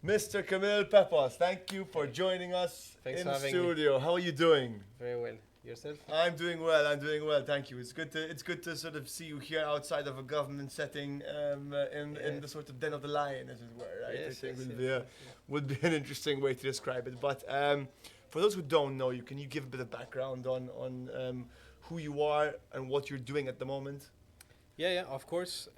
Mr. Camille Pepos, thank you for joining us Thanks in for the having me. studio. How are you doing? Very well. Yourself? I'm doing well. I'm doing well. Thank you. It's good to sort of see you here outside of a government setting, in the sort of den of the lion, as it were. Right? I Yes, think yes, would yes. be would be an interesting way to describe it. But for those who don't know you, can you give a bit of background on who you are and what you're doing at the moment? Yeah, of course.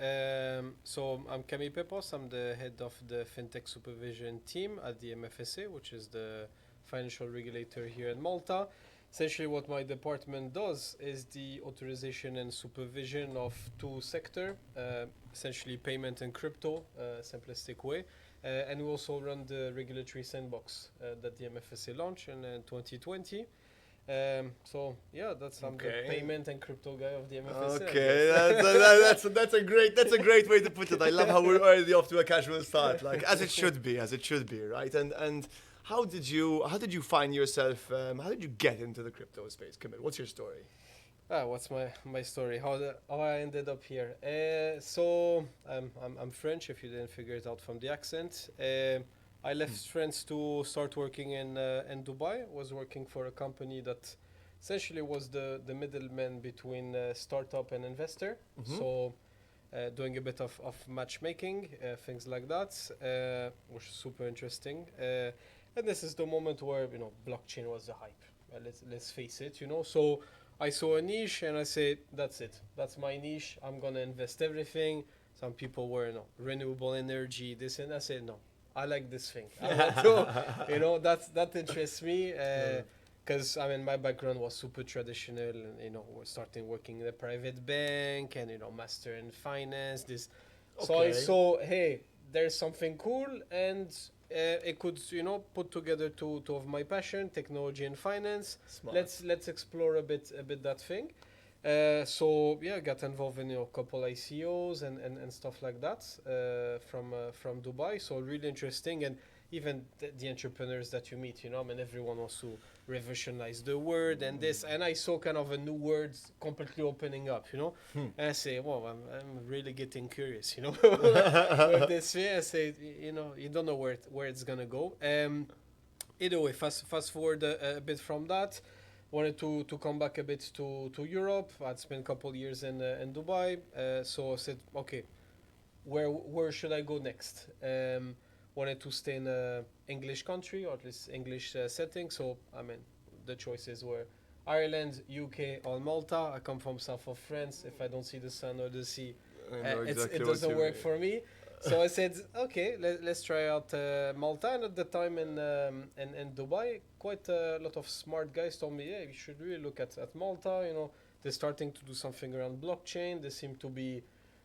So I'm Camille Pepos. I'm the head of the FinTech supervision team at the MFSA, which is the financial regulator here in Malta. Essentially, what my department does is the authorization and supervision of two sector, essentially payment and crypto, simplistic way. And we also run the regulatory sandbox that the MFSA launched in 2020. So yeah, I'm the Okay. payment and crypto guy of the MFSA. I Okay, guess. that's a great way to put it. I love how we're already off to a casual start, like as it should be, right? And how did you find yourself? How did you get into the crypto space, Camille? What's your story? What's my story? How I ended up here? I'm French. If you didn't figure it out from the accent, I left France to start working in Dubai. Was working for a company that essentially was the middleman between startup and investor. So doing a bit of matchmaking, things like that, which is super interesting. And this is the moment where blockchain was the hype. Let's face it. So I saw a niche and I said, that's it. That's my niche. I'm gonna invest everything. Some people were renewable energy, this, and I said no. I like this thing. I want to, that interests me. Because my background was super traditional, and we're starting working in a private bank, and master in finance. So I Okay. saw, hey, there's something cool, and it could put together two of my passion, technology and finance. Smart. Let's explore a bit that thing. So yeah, I got involved in a couple ICOs and stuff like that from Dubai. So really interesting, and even the entrepreneurs that you meet, everyone wants to revolutionize the word and this, and I saw kind of a new word completely opening up, and I say, well, I'm really getting curious, with this thing. I say, you don't know where it's gonna go. Either way, fast forward a bit from that. Wanted to come back a bit to Europe. I'd spent a couple years in Dubai, so I said, okay, where should I go next? Wanted to stay in a English country, or at least English setting. So the choices were Ireland, UK, or Malta. I come from south of France. If I don't see the sun or the sea, I know exactly it what doesn't you work mean. for me. So I said, okay, let's try out Malta. And at the time in Dubai, quite a lot of smart guys told me, yeah, you should really look at Malta. They're starting to do something around blockchain. They seem to be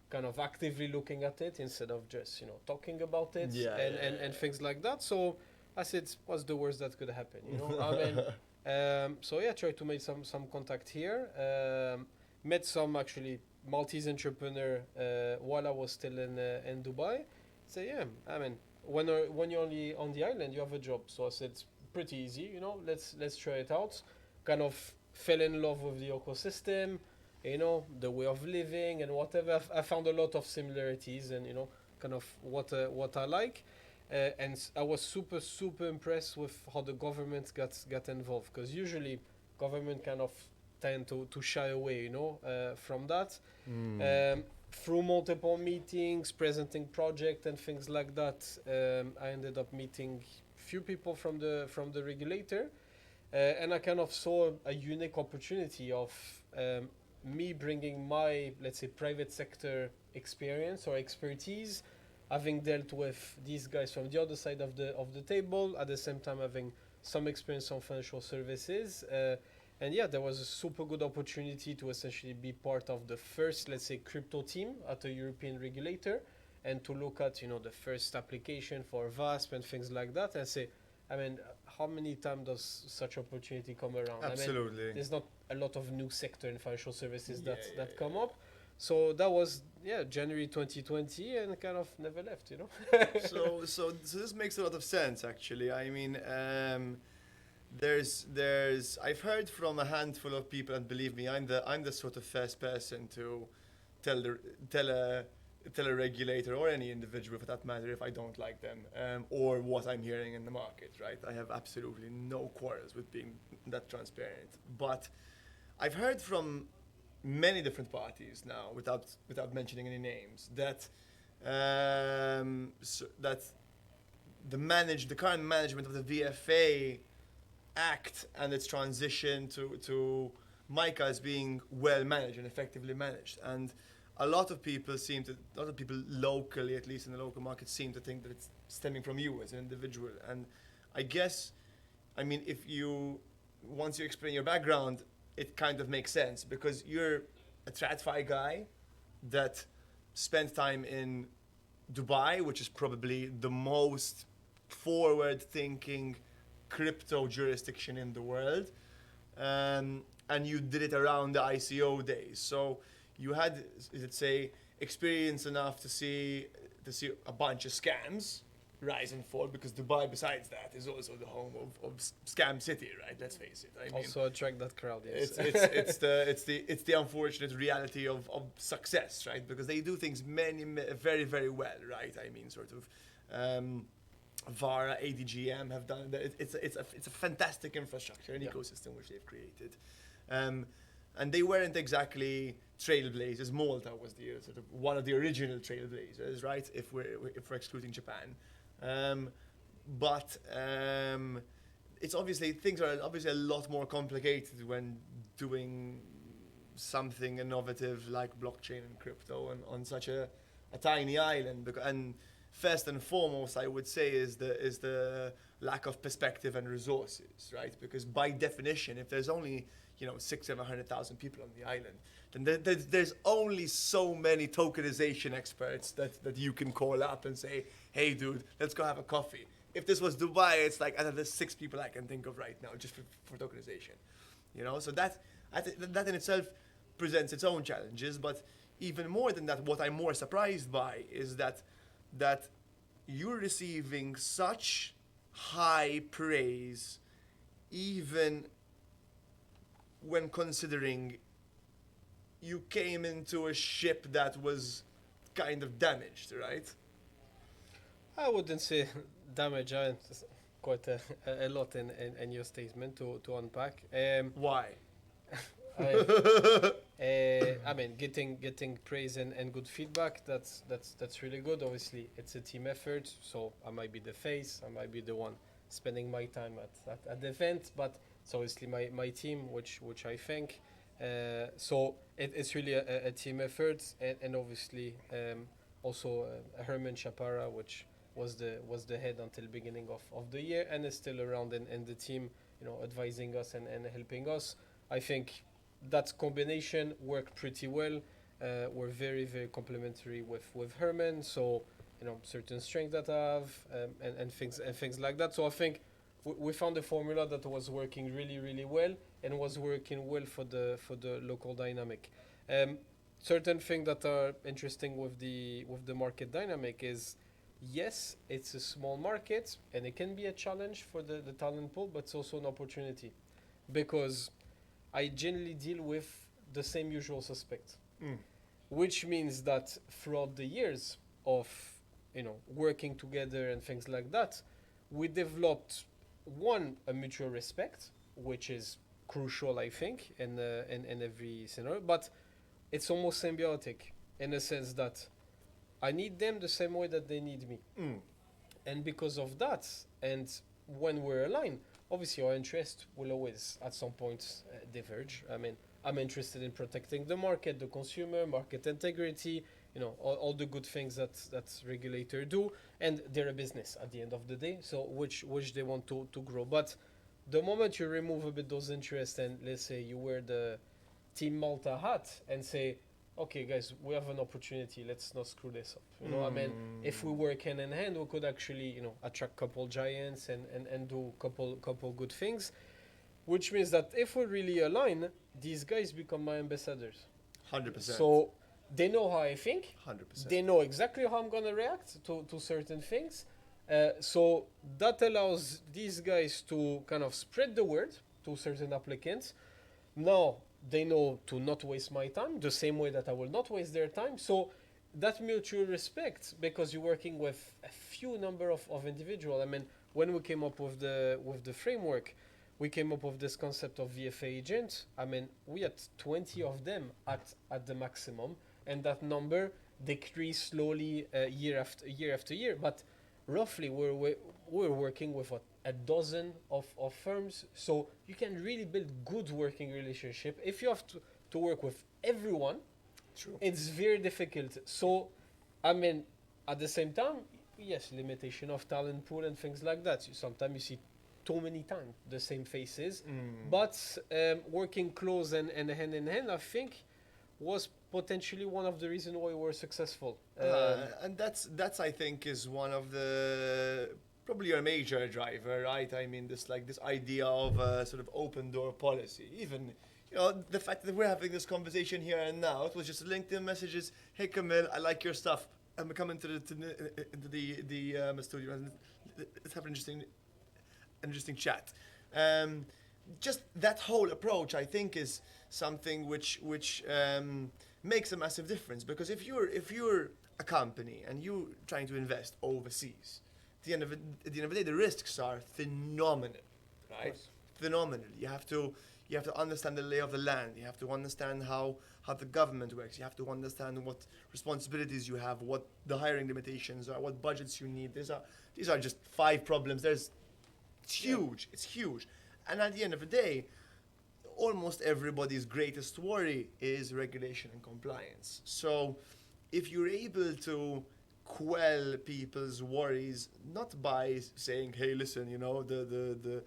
kind of actively looking at it instead of just talking about it Yeah, and things like that. So I said, what's the worst that could happen? So yeah, try to make some contact here. Met some actually Maltese entrepreneur while I was still in Dubai. Say, yeah, when you're only on the island, you have a job. So I said, it's pretty easy. Let's try it out. Kind of fell in love with the ecosystem, the way of living and whatever. I found a lot of similarities and kind of what I like. And I was super impressed with how the government got involved, because usually government kind of tend to shy away, from that. Through multiple meetings, presenting project and things like that, I ended up meeting few people from the regulator, and I kind of saw a unique opportunity of me bringing my, let's say, private sector experience or expertise, having dealt with these guys from the other side of the table, at the same time having some experience on financial services. And yeah, there was a super good opportunity to essentially be part of the first, let's say, crypto team at a European regulator, and to look at, the first application for VASP and things like that, and say, how many times does such opportunity come around? Absolutely. There's not a lot of new sector in financial services Yeah, that come up. So that was January 2020, and kind of never left. So this makes a lot of sense, actually. There's I've heard from a handful of people, and believe me, I'm the sort of first person to tell tell a regulator or any individual for that matter if I don't like them, or what I'm hearing in the market, right? I have absolutely no quarrels with being that transparent. But I've heard from many different parties now, without mentioning any names, that that the current management of the VFA act and its transition to MICA is being well managed and effectively managed. And a lot of people locally, at least in the local market, seem to think that it's stemming from you as an individual. And I guess, I mean, once you explain your background, it kind of makes sense, because you're a TradFi guy that spent time in Dubai, which is probably the most forward-thinking crypto jurisdiction in the world, and you did it around the ICO days. So you had, let's say, experience enough to see a bunch of scams rise and fall, because Dubai, besides that, is also the home of scam city, right? Let's face it. I mean, Also attract that crowd. Yes. it's the unfortunate reality of success, right? Because they do things very, very well, right? I mean, sort of. Vara, ADGM have done it. It's a fantastic infrastructure and ecosystem which they've created, and they weren't exactly trailblazers. Malta was the sort of one of the original trailblazers, right? If we're excluding Japan, but things are obviously a lot more complicated when doing something innovative like blockchain and crypto and on such a tiny island. And first and foremost, I would say, is the lack of perspective and resources, right? Because by definition, if there's only 600,000-700,000 people on the island, then there's only so many tokenization experts that you can call up and say, hey, dude, let's go have a coffee. If this was Dubai, it's like, there's 6 people I can think of right now just for tokenization, So that in itself presents its own challenges. But even more than that, what I'm more surprised by is that you're receiving such high praise, even when considering you came into a ship that was kind of damaged, right? I wouldn't say damage. Quite a lot in your statement to unpack. Why? I mean, getting praise and good feedback, that's really good. Obviously, it's a team effort, so I might be the face, I might be the one spending my time at the event, but it's obviously my team, which I thank. So it's really a team effort, and obviously also Herman Chapara, which was the head until beginning of the year, and is still around in the team, advising us and helping us. I think that combination worked pretty well. We're very, very complementary with Herman, so certain strengths that I have, and things like that. So I think we found a formula that was working really, really well and was working well for the local dynamic. Certain things that are interesting with the market dynamic is, yes, it's a small market and it can be a challenge for the talent pool, but it's also an opportunity, because I generally deal with the same usual suspects, which means that throughout the years of working together and things like that, we developed a mutual respect, which is crucial, I think, in every scenario. But it's almost symbiotic in the sense that I need them the same way that they need me, and because of that, and when we're aligned, obviously our interest will always at some point diverge. I mean, I'm interested in protecting the market, the consumer, market integrity, all the good things that regulator do, and they're a business at the end of the day, so which they want to grow. But the moment you remove a bit those interests, and let's say you wear the Team Malta hat and say, okay, guys, we have an opportunity. Let's not screw this up. I mean, if we work hand in hand, we could actually, attract couple giants and do couple good things. Which means that if we really align, these guys become my ambassadors. 100%. So they know how I think. 100%. They know exactly how I'm gonna react to certain things. So that allows these guys to kind of spread the word to certain applicants. Now they know to not waste my time the same way that I will not waste their time. So that mutual respect, because you're working with a few number of individuals. I mean, when we came up with the framework, we came up with this concept of VFA agent. I mean, we had 20 of them at the maximum, and that number decreased slowly year after year. But roughly, we're working with what, a dozen of firms. So you can really build good working relationship. If you have to work with everyone, True. it's very difficult. So, I mean, at the same time, yes, limitation of talent pool and things like that. Sometimes you see too many times the same faces. But working close and hand in hand, I think, was potentially one of the reasons why we were successful. And that's I think is one of the probably a major driver, right? I mean, this idea of sort of open door policy. Even the fact that we're having this conversation here and now, it was just LinkedIn messages. Hey Camille, I like your stuff. I'm coming into the studio and let's have an interesting chat. Just that whole approach, I think, is something which makes a massive difference. Because if you're a company and you're trying to invest overseas, at the end of the day, the risks are phenomenal, right? Phenomenal. You have to understand the lay of the land. You have to understand how the government works. You have to understand what responsibilities you have, what the hiring limitations are, what budgets you need. These are just 5 problems. It's huge. It's huge. And at the end of the day, almost everybody's greatest worry is regulation and compliance. So if you're able to quell people's worries, not by saying, hey, listen, the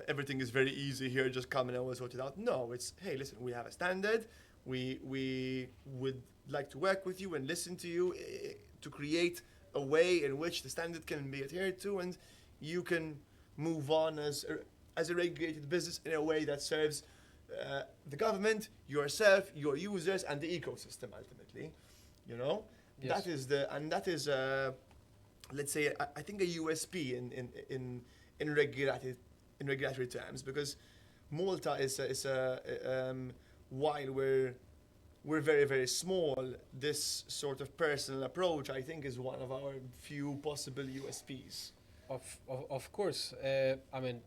everything is very easy here, just come and I will sort it out. No, it's, hey, listen, we have a standard. We would like to work with you and listen to you to create a way in which the standard can be adhered to, and you can move on as a regulated business in a way that serves the government, yourself, your users, and the ecosystem ultimately. Yes. That is let's say I think a USP in regulatory terms, because Malta is while we're very, very small, this sort of personal approach, I think, is one of our few possible USPs. Of course. I mean,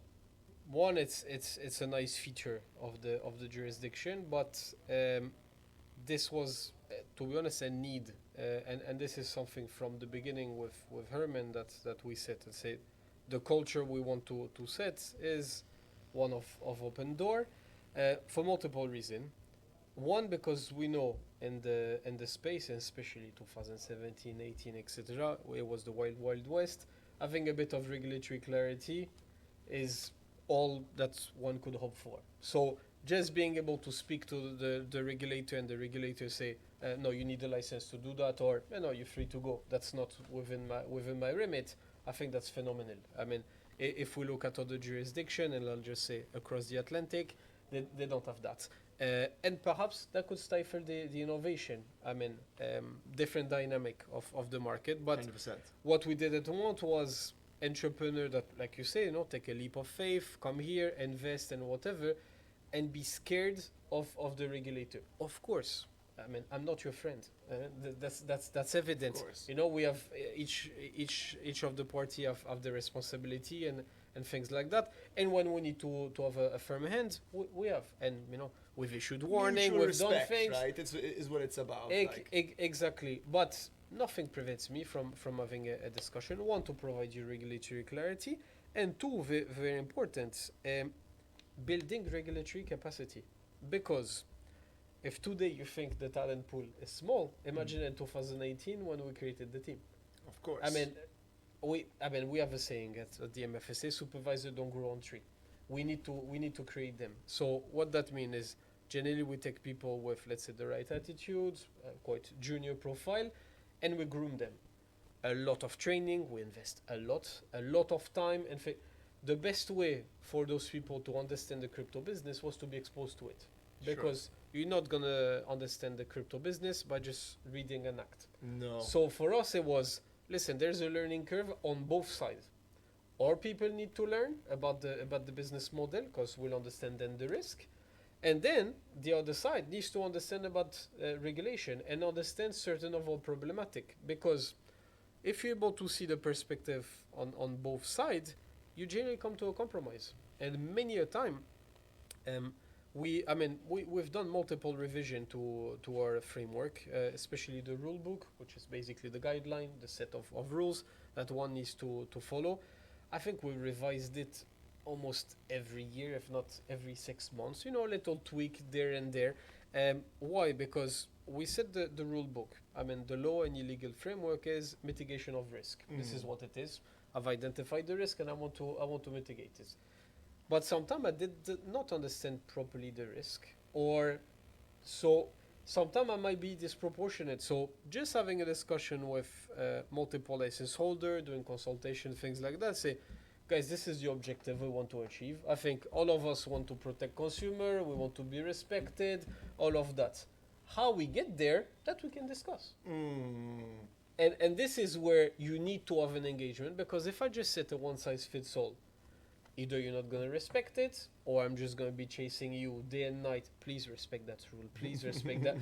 one, it's a nice feature of the jurisdiction, but this was, to be honest, a need, and this is something from the beginning with Herman that we set and say, the culture we want to set is one of open door, for multiple reasons. One, because we know in the space, and especially 2017, 18, etc., it was the wild west. Having a bit of regulatory clarity is all that one could hope for. So just being able to speak to the regulator, and the regulator say, no, you need a license to do that, or no, you're free to go. That's not within my remit. I think that's phenomenal. I mean, if we look at other jurisdictions, and I'll just say across the Atlantic, they don't have that. And perhaps that could stifle the innovation. I mean, different dynamic of the market. But 100%. what we didn't want was entrepreneur that, like you say, take a leap of faith, come here, invest and whatever, and be scared of the regulator. Of course. I mean, I'm not your friend. That's evident. Of course. We have each of the party have the responsibility and things like that. And when we need to have a firm hand, we have. And we've issued warning, Mutual we've respect, done things. right? Is what it's about. Exactly. But nothing prevents me from having a discussion. One, to provide you regulatory clarity, and two, very important, building regulatory capacity. Because if today you think the talent pool is small, imagine in 2018 when we created the team. Of course. I mean, we have a saying at the MFSA: supervisor don't grow on tree. We need to create them. So what that means is, generally we take people with, let's say, the right attitudes, quite junior profile, and we groom them. A lot of training, we invest a lot of time. In fact, the best way for those people to understand the crypto business was to be exposed to it. Because you're not going to understand the crypto business by just reading an act. No. So for us, it was, listen, there's a learning curve on both sides. Our people need to learn about the business model, because we'll understand then the risk. And then the other side needs to understand about regulation and understand certain of our problematic, because if you're able to see the perspective on both sides, you generally come to a compromise. And many a time, we've done multiple revision to our framework, especially the rule book, which is basically the guideline, the set of rules that one needs to follow. I think we revised it almost every year, if not every 6 months, a little tweak there and there. Why? Because we set the rule book. The law and illegal framework is mitigation of risk. This is what it is. I've identified the risk and I want to mitigate it. But sometimes I did not understand properly the risk, or so sometimes I might be disproportionate. So just having a discussion with multiple license holder, doing consultation, things like that, say, guys, this is the objective we want to achieve. I think all of us want to protect consumer, we want to be respected, all of that. How we get there, that we can discuss. And this is where you need to have an engagement, because if I just set a one size fits all, either you're not going to respect it, or I'm just going to be chasing you day and night. Please respect that rule. Please respect that.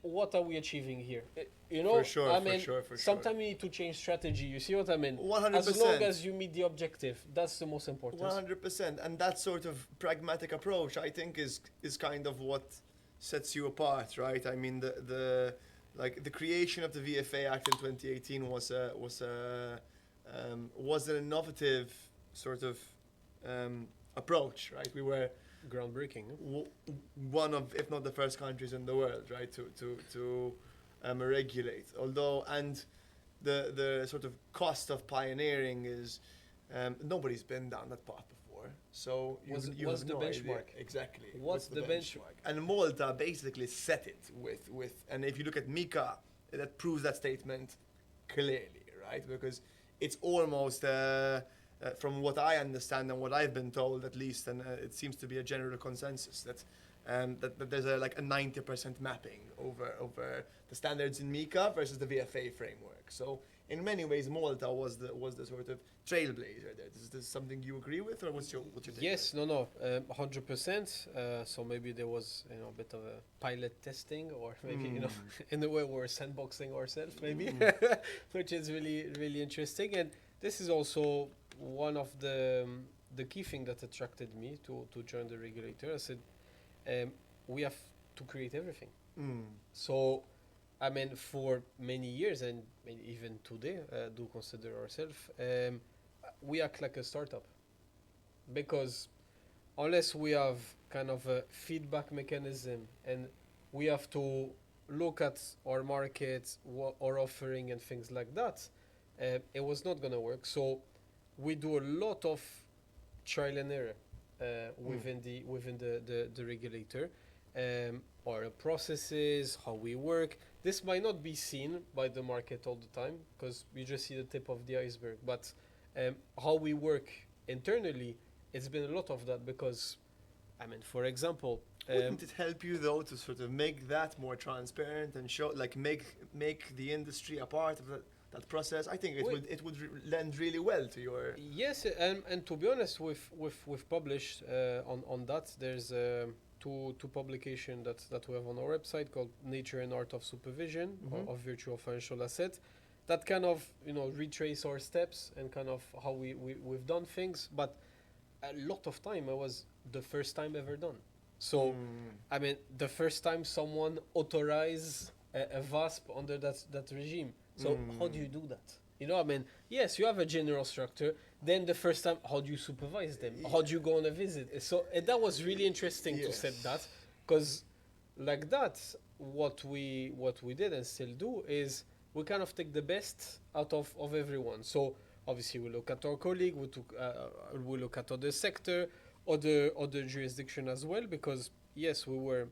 What are we achieving here? For sure. Sometimes you need to change strategy. You see what I mean? 100%. As long as you meet the objective, that's the most important. 100%. And that sort of pragmatic approach, I think, is kind of what sets you apart, right? The creation of the VFA Act in 2018 was an innovative sort of approach, right? We were groundbreaking. One of, if not the first countries in the world, right, to regulate. Although, and the sort of cost of pioneering is nobody's been down that path before. So what's have the no benchmark? idea. Exactly. What's the benchmark? And Malta basically set it with, and if you look at MiCA, that proves that statement clearly, right? Because it's almost from what I understand and what I've been told, at least, and it seems to be a general consensus that there's a 90% mapping over the standards in MiCA versus the VFA framework. So in many ways, Malta was the sort of trailblazer there. Is this something you agree with, or what's your take? Yes, 100%. So maybe there was a bit of a pilot testing, or maybe in a way we're sandboxing ourselves, maybe, which is really really interesting. And this is also one of the key thing that attracted me to join the regulator. I said, we have to create everything. So, for many years, and even today, do consider ourselves, we act like a startup. Because unless we have kind of a feedback mechanism, and we have to look at our market, our offering and things like that, it was not going to work. So we do a lot of trial and error within the regulator, our processes, how we work. This might not be seen by the market all the time, because you just see the tip of the iceberg. But how we work internally, it's been a lot of that, because, for example, wouldn't it help you though to sort of make that more transparent and show, make the industry a part of that process? I think it would lend really well to your... Yes, and to be honest, we've published on that. There's two publications that we have on our website called Nature and Art of Supervision of Virtual Financial Asset, that kind of retrace our steps and kind of how we've done things. But a lot of time it was the first time ever done. So the first time someone authorized a VASP under that regime. So how do you do that? Yes, you have a general structure. Then the first time, how do you supervise them? How do you go on a visit? So that was really interesting to set that, because like that, what we did and still do is we kind of take the best out of everyone. So obviously we look at our colleague, we look at other sector, other jurisdiction as well, because yes, we were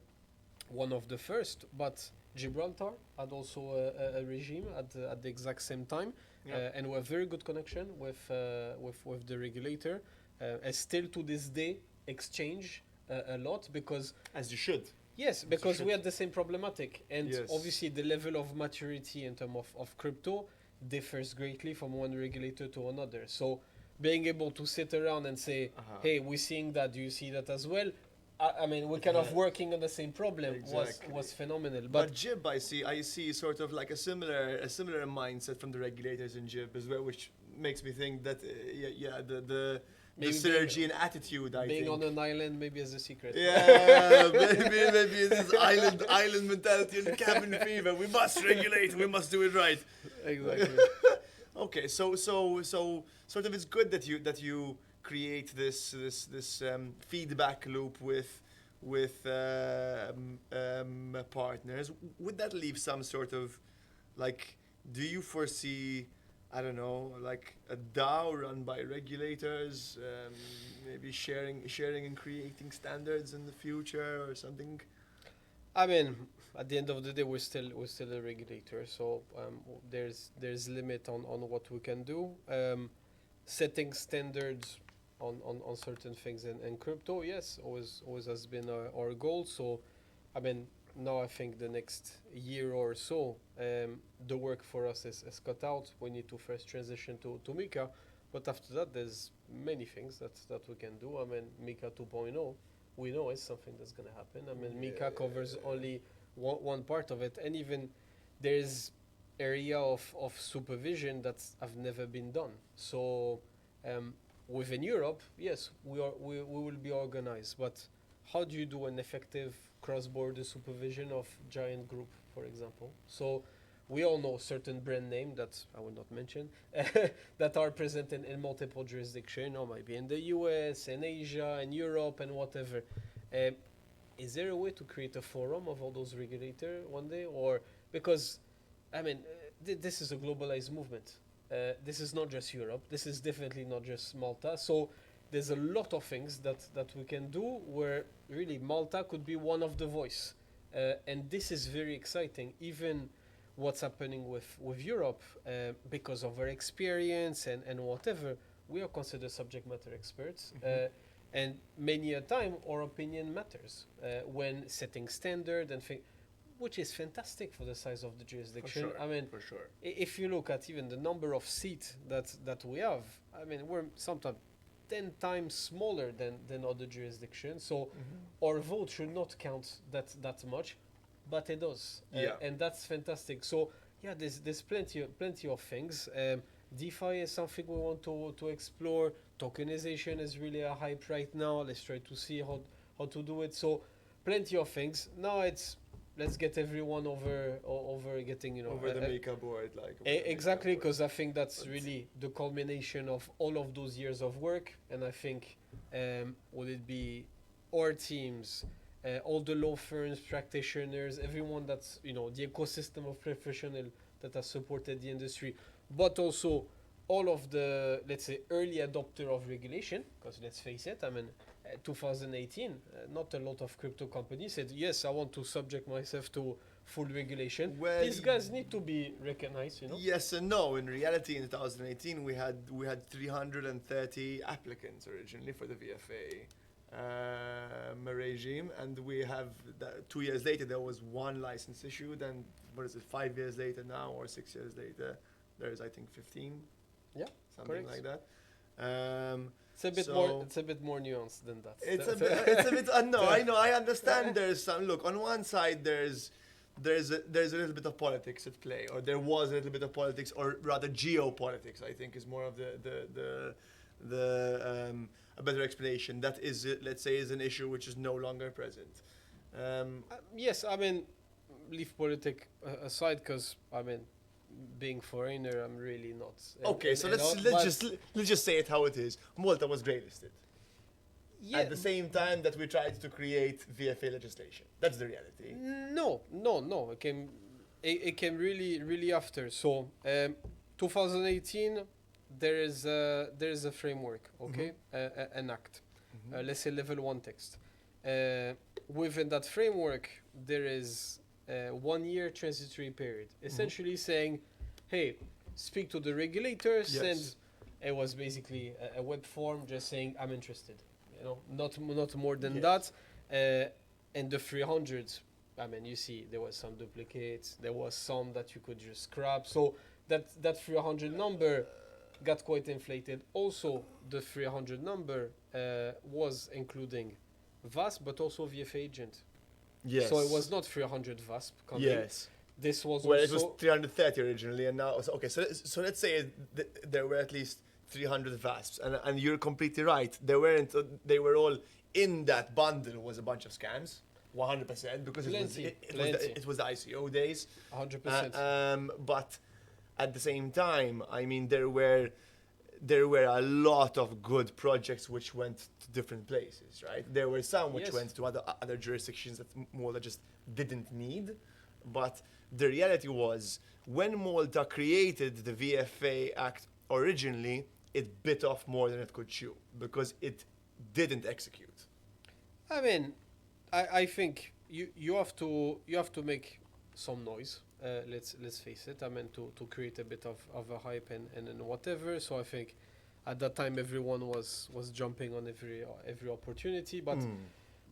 one of the first, but Gibraltar had also a regime at the exact same time, and we have very good connection with the regulator, and still to this day exchange a lot, because as you should. Yes, because we had the same problematic, and obviously the level of maturity in terms of crypto differs greatly from one regulator to another. So being able to sit around and say, hey, we're seeing that, do you see that as well? I mean, we're kind of working on the same problem. Exactly. Was phenomenal. But Jib, I see sort of like a similar mindset from the regulators in Jib as well, which makes me think that the Maybe synergy and attitude. I being think. on an island maybe as a secret. Yeah, maybe it's island mentality and cabin fever. We must regulate. We must do it right. Exactly. Okay, so sort of it's good that you create this feedback loop with partners. Would that leave some sort of like? Do you foresee? I don't know, like a DAO run by regulators, maybe sharing and creating standards in the future or something. I mean, at the end of the day, we're still a regulator, so there's limit on what we can do. Setting standards on certain things in crypto, yes, always has been our goal. So, I mean, now I think the next year or so, the work for us is cut out. We need to first transition to Mika, but after that, there's many things that we can do. I mean, Mika 2.0, we know is something that's going to happen. I mean, Mika covers only one part of it, and even there's area of supervision that's have never been done. So within Europe, yes, we will be organized, but how do you do an effective cross-border supervision of giant group, for example? So we all know certain brand name that I will not mention that are present in multiple jurisdictions, or maybe in the US, in Asia, in Europe, and whatever. Is there a way to create a forum of all those regulators one day? Or because, I mean, this is a globalized movement. This is not just Europe. This is definitely not just Malta. So there's a lot of things that we can do where really Malta could be one of the voice. And this is very exciting, even what's happening with Europe, because of our experience and whatever, we are considered subject matter experts. And many a time, our opinion matters when setting standard and which is fantastic for the size of the jurisdiction. For sure, I mean, for sure. If you look at even the number of seats that we have, I mean, we're sometimes 10 times smaller than other jurisdictions. So our vote should not count that much, but it does. And that's fantastic. So yeah, there's plenty of things. DeFi is something we want to explore. Tokenization is really a hype right now. Let's try to see how to do it. So plenty of things. Now it's let's get everyone over getting over the Mika board, like exactly, because I think that's really the culmination of all of those years of work. And I think would it be our teams, all the law firms, practitioners, everyone that's the ecosystem of professional that has supported the industry, but also all of the, let's say, early adopter of regulation, because let's face it, I mean, 2018, not a lot of crypto companies said, yes, I want to subject myself to full regulation. Well, these guys need to be recognized, Yes and no. In reality, in 2018, we had 330 applicants originally for the VFA regime, and we have 2 years later there was one license issued, and 5 years later now, or 6 years later, there's I think 15. Yeah, something correct. like that. It's a bit more. It's a bit more nuanced than that. It's a bit. No, I know. I understand. There's some. Look, on one side, there's a little bit of politics at play, or there was a little bit of politics, or rather geopolitics. I think is more of a better explanation. That is, let's say, is an issue which is no longer present. Yes, I mean, leave politics aside, because I mean, being foreigner, I'm really not. Okay, so let's just say it how it is. Malta was grey-listed. Yeah. At the same time that we tried to create VFA legislation. That's the reality. No. It came really after. So, 2018, there is a framework, okay, an act. Let's say level 1 text. Within that framework, there is 1 year transitory period, essentially saying, hey, speak to the regulators. Yes. And it was basically a web form just saying, I'm interested. Not more than that. And the 300, I mean, you see, there was some duplicates. There was some that you could just scrap. So that 300 number got quite inflated. Also, the 300 number was including VASP, but also VFA agent. Yes. So it was not 300 VASP coming. Yes. This was Well, also... it was 330 originally, and now okay. So let's say there were at least 300 VASPs, and you're completely right. They weren't. They were all in that bundle. Was a bunch of scams, 100%, because it was the ICO days. 100%. But at the same time, I mean, there were a lot of good projects which went to different places, right? There were some which Yes. went to other jurisdictions that Malta just didn't need, but the reality was when Malta created the VFA Act originally, it bit off more than it could chew because it didn't execute. I mean, I think you have to make some noise. Let's face it. I mean, to create a bit of a hype and whatever. So I think at that time everyone was jumping on every opportunity. But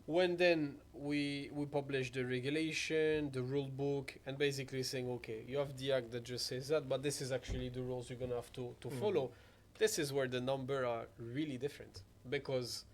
when then we published the regulation, the rule book, and basically saying, okay, you have the act that just says that, but this is actually the rules you're gonna have to follow. This is where the number are really different because,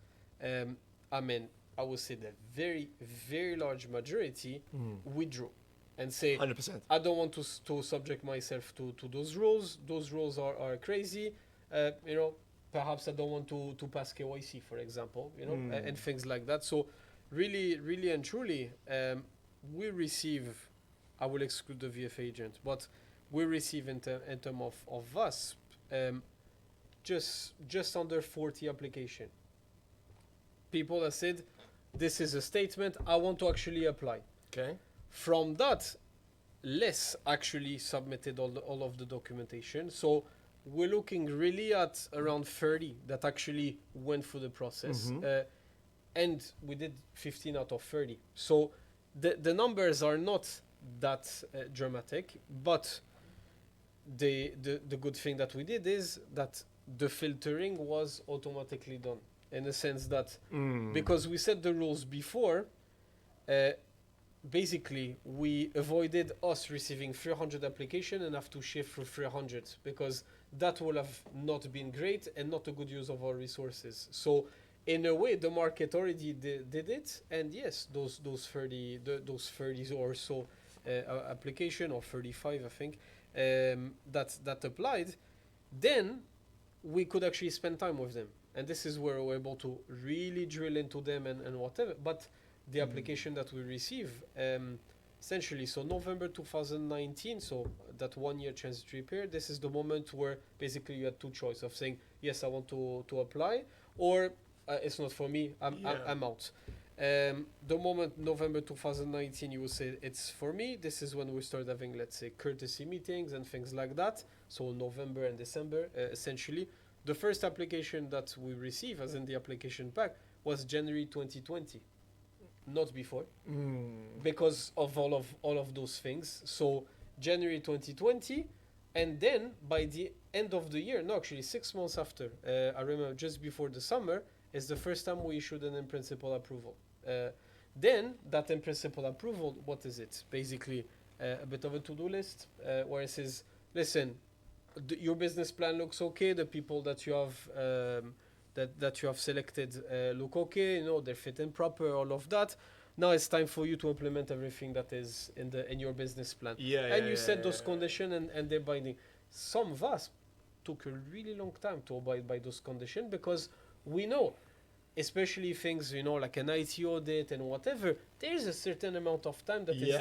I mean, I would say the very, very large majority withdrew and say, 100%. I don't want to subject myself to those rules. Those rules are crazy. You know, perhaps I don't want to pass KYC, for example, you know, and things like that. So really, really and truly, we receive, I will exclude the VF agent, but we receive in terms of VASP, just under 40 application. People have said, this is a statement, I want to actually apply. Okay. From that, less actually submitted all of the documentation. So we're looking really at around 30 that actually went through the process. And we did 15 out of 30. So the numbers are not that dramatic, but the good thing that we did is that the filtering was automatically done in the sense that because we set the rules before, basically we avoided us receiving 300 applications and have to shift through 300 because that would have not been great and not a good use of our resources. So in a way, the market already did it, and yes, those 30 or so application, or 35, I think, that applied. Then we could actually spend time with them, and this is where we're able to really drill into them and whatever. But the application that we receive, essentially, so November 2019, so that 1 year transitory period, this is the moment where basically you had two choices of saying, yes, I want to apply, or it's not for me, I'm out. The moment November 2019, you will say it's for me. This is when we start having, let's say, courtesy meetings and things like that. So November and December, essentially. The first application that we received, as in the application pack, was January 2020, not before, because of all of those things. So January 2020, and then by the end of the year, no, actually 6 months after, I remember just before the summer, is the first time we issued an in-principle approval. Then, that in-principle approval, what is it? Basically, a bit of a to-do list, where it says, listen, your business plan looks okay, the people that you have that you have selected look okay, you know, they're fit and proper, all of that. Now it's time for you to implement everything that is in your business plan. And you set those conditions and they're binding. Some of us took a really long time to abide by those conditions because we know, especially things, you know, like an IT audit and whatever, there's a certain amount of time that is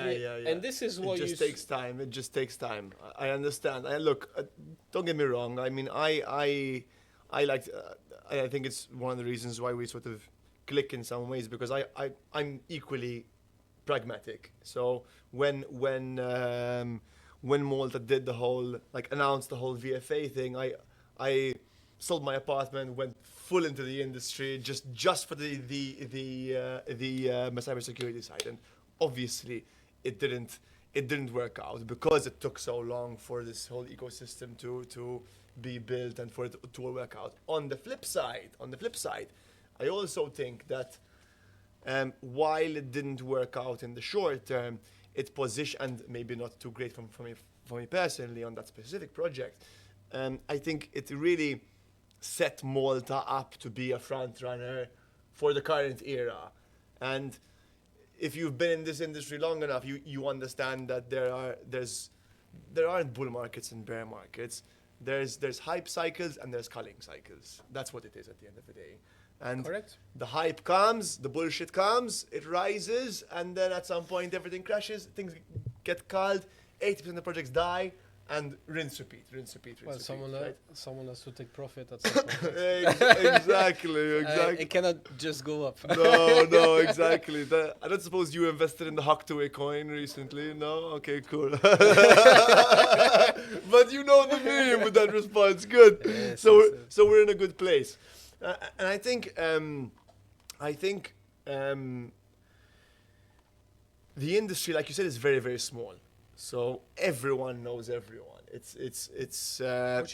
and this is why it just takes time. It just takes time. I understand. Look, don't get me wrong. I mean, I like. I think it's one of the reasons why we sort of click in some ways because I'm equally pragmatic. So when Malta did the whole, like, announced the whole VFA thing, I sold my apartment, went full into the industry just for the cybersecurity side, and obviously it didn't work out because it took so long for this whole ecosystem to be built and for it to work out. On the flip side, I also think that while it didn't work out in the short term, it positioned, and maybe not too great for me personally on that specific project, I think it really set Malta up to be a front runner for the current era. And if you've been in this industry long enough, you understand that there aren't bull markets and bear markets. There's hype cycles and there's culling cycles. That's what it is at the end of the day. And Correct. the hype comes, the bullshit comes, it rises, and then at some point everything crashes, things get culled, 80% of the projects die, and rinse, repeat, Well, right? someone has to take profit at some point. Exactly. It cannot just go up. No, exactly. I don't suppose you invested in the Hackaway coin recently, no? Okay, cool. But you know the meme with that response. Good. Yes, So yes, yes. we're in a good place. And I think the industry, like you said, is very, very small. So everyone knows everyone. It's Which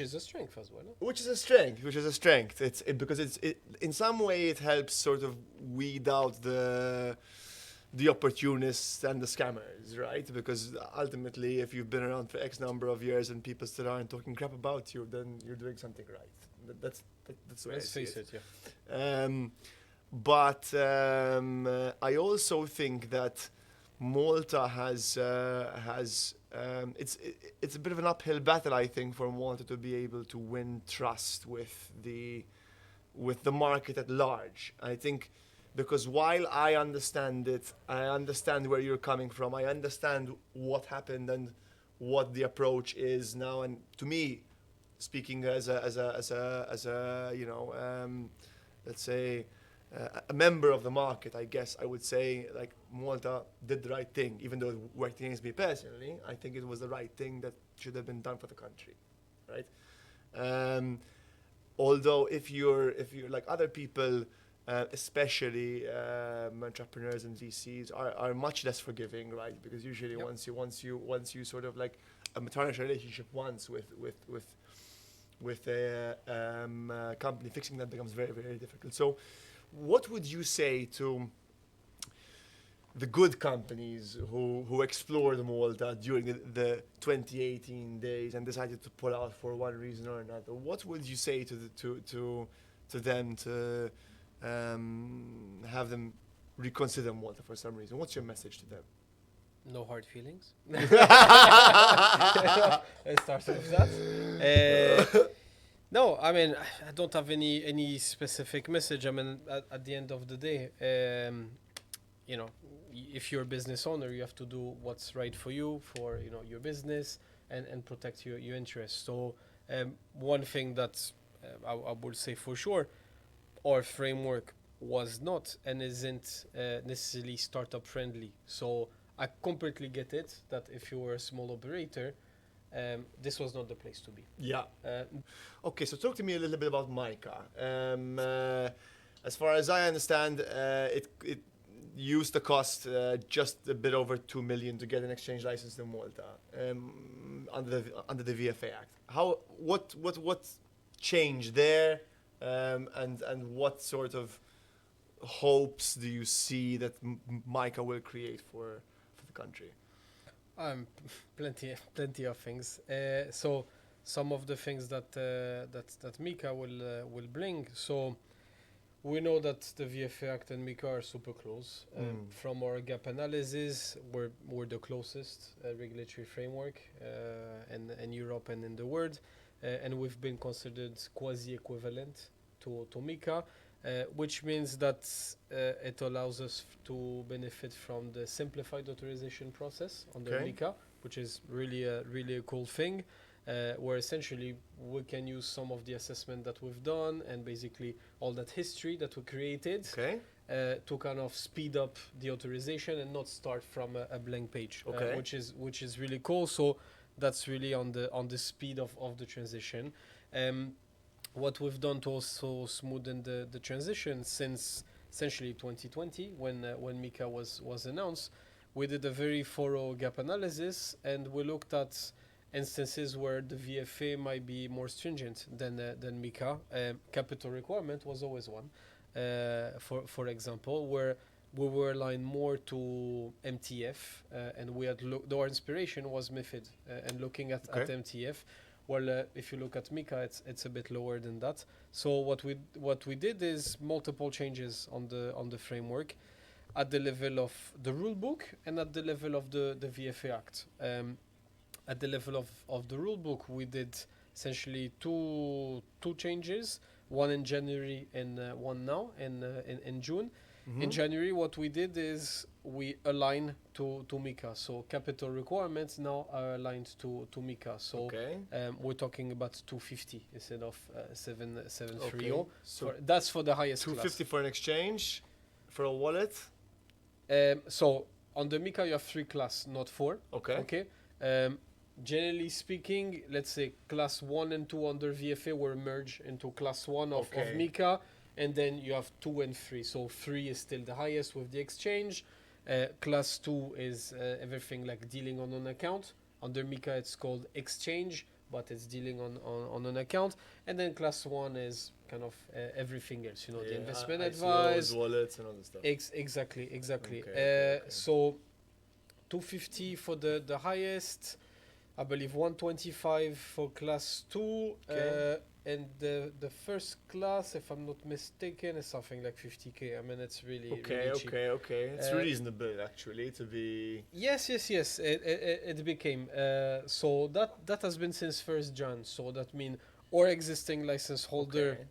is a strength as well. No? which is a strength. Because in some way it helps sort of weed out the opportunists and the scammers, right? Because ultimately, if you've been around for X number of years and people still aren't talking crap about you, then you're doing something right. That's the way I Let's see face it. it, yeah. But I also think that Malta has it's a bit of an uphill battle, I think, for Malta to be able to win trust with the market at large. I think because while I understand it, I understand where you're coming from. I understand what happened and what the approach is now. And to me, speaking as a let's say a member of the market, I guess I would say like Malta did the right thing, even though it worked against me personally. I think it was the right thing that should have been done for the country, right? Although if you're like other people, especially entrepreneurs and VCs, are much less forgiving, right? Because usually Yep. once you sort of like tarnish a relationship once with a company, fixing that becomes very, very difficult. So what would you say to the good companies who explored Malta during the 2018 days and decided to pull out for one reason or another? What would you say to them to have them reconsider Malta for some reason? What's your message to them? No hard feelings. Let's start with that. No, I mean, I don't have any specific message. I mean, at the end of the day, if you're a business owner, you have to do what's right for you, for your business, and protect your interests. So one thing that I would say for sure, our framework was not and isn't necessarily startup friendly. So I completely get it that if you were a small operator, this was not the place to be. Yeah. Okay, so talk to me a little bit about Mica. As far as I understand, it used to cost just a bit over 2 million to get an exchange license in Malta under the VFA Act. What changed there, and what sort of hopes do you see that Mica will create for the country? Plenty of things. So some of the things that Mica will bring. So we know that the VFA Act and Mica are super close. From our gap analysis, we're the closest regulatory framework in Europe and in the world, and we've been considered quasi-equivalent to Mica. Which means that it allows us to benefit from the simplified authorization process under Mica, which is really a cool thing, where essentially we can use some of the assessment that we've done and basically all that history that we created to kind of speed up the authorization and not start from a blank page, which is really cool. So that's really on the speed of the transition. What we've done to also smoothen the transition since essentially 2020, when Mica was announced, we did a very thorough gap analysis and we looked at instances where the VFA might be more stringent than Mica. Capital requirement was always one, for example, where we were aligned more to MTF, and we had our inspiration was MiFID, and looking at MTF. Well, if you look at Mica, it's a bit lower than that. So what we did is multiple changes on the framework. at the level of the rule book and at the level of the VFA Act. At the level of the rule book, we did essentially two changes, one in January and one now in June. In January, what we did is we align to MiCA. So capital requirements now are aligned to MiCA. So we're talking about 250 instead of 730. Okay. So that's for the highest 250 class. for an exchange, for a wallet. So on the MiCA, you have 3 classes, not 4. Okay. Generally speaking, let's say class 1 and 2 under VFA were merged into class 1 of MiCA. And then you have 2 and 3. So 3 is still the highest with the exchange. Class 2 is everything like dealing on an account. Under MiCA, it's called exchange, but it's dealing on an account. And then class 1 is kind of everything else, the investment advice. Wallets and all this stuff. Exactly. Okay. So 250 for the highest. I believe 125 for class 2. And the first class, if I'm not mistaken, is something like 50k. I mean, it's really cheap. Okay. It's reasonable, actually, to be... Yes. It became. So that has been since 1st Jan. So that means our existing license holder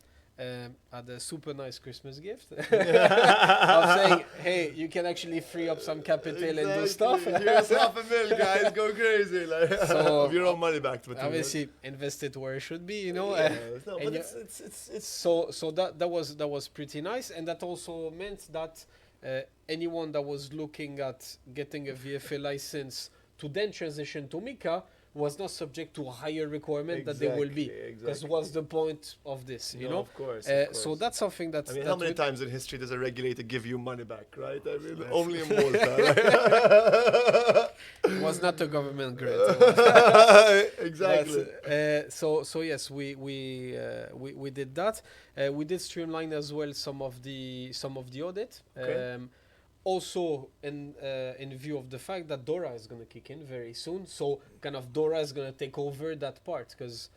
had a super nice Christmas gift of saying, hey, you can actually free up some capital and do stuff. Here's $500,000, guys, go crazy. So of your own money back. Obviously, invest it where it should be, but it's so that was pretty nice, and that also meant that anyone that was looking at getting a VFA license to then transition to MiCA was not subject to a higher requirement that they will be. Because what's the point of this, Of course. So that's something that's... I mean, how many times in history does a regulator give you money back, right? I mean, only in Malta. It was not a government grant. Exactly. So yes, we did that. We did streamline as well some of the audit. Also, in view of the fact that DORA is going to kick in very soon, so kind of DORA is going to take over that part, because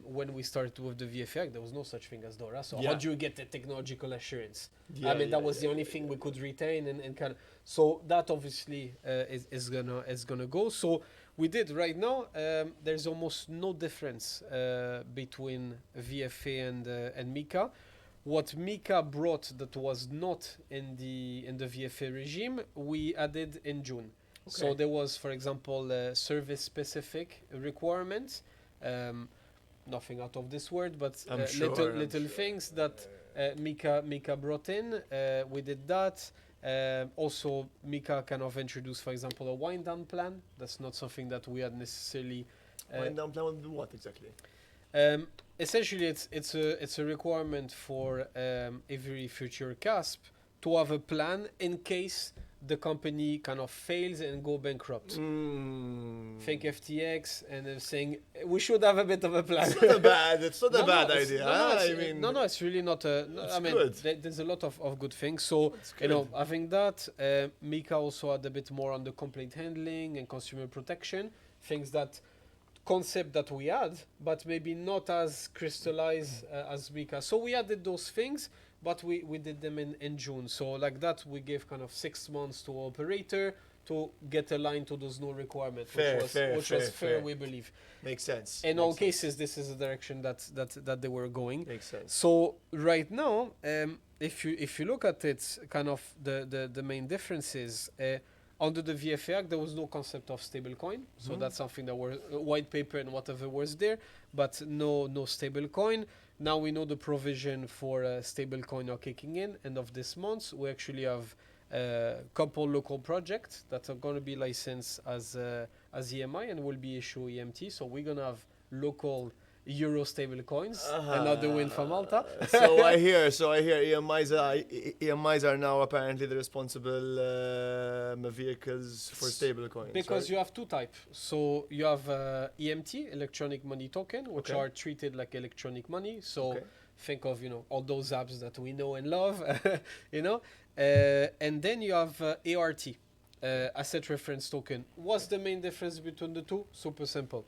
when we started with the VFA, there was no such thing as DORA. So how do you get the technological assurance? That was the only thing we could retain and kind of. So that obviously is gonna go. So we did right now. There's almost no difference between VFA and MiCA. What MiCA brought that was not in the VFA regime, we added in June. So there was, for example, service-specific requirements. Nothing out of this world, but little things that MiCA brought in. We did that. Also, MiCA kind of introduced, for example, a wind-down plan. That's not something that we had necessarily. Wind-down plan would be what exactly? Essentially, it's a requirement for every future CASP to have a plan in case the company kind of fails and go bankrupt. Think FTX and saying we should have a bit of a plan. It's not a bad idea. It's really not. There's a lot of good things. So I think that MiCA also had a bit more on the complaint handling and consumer protection, things that concept that we had, but maybe not as crystallized as MiCA. So we added those things, but we did them in June. So like that, we gave kind of 6 months to operator to get aligned to those new requirements, which was fair, we believe. Makes sense. In all cases, this is the direction that they were going. Makes sense. So right now, if you look at it, kind of the main differences. Under the VFA Act, there was no concept of stablecoin, so that's something that was white paper and whatever was there, but no stablecoin. Now we know the provision for stablecoin are kicking in end of this month. We actually have a couple local projects that are going to be licensed as EMI and will be issue EMT. So we're going to have local Euro stable coins, another win for Malta. So I hear EMIs are now apparently the responsible vehicles for stable coins. Because you have two types. So you have EMT, electronic money token, which are treated like electronic money. So think of all those apps that we know and love, and then you have ART, asset reference token. What's the main difference between the two? Super simple.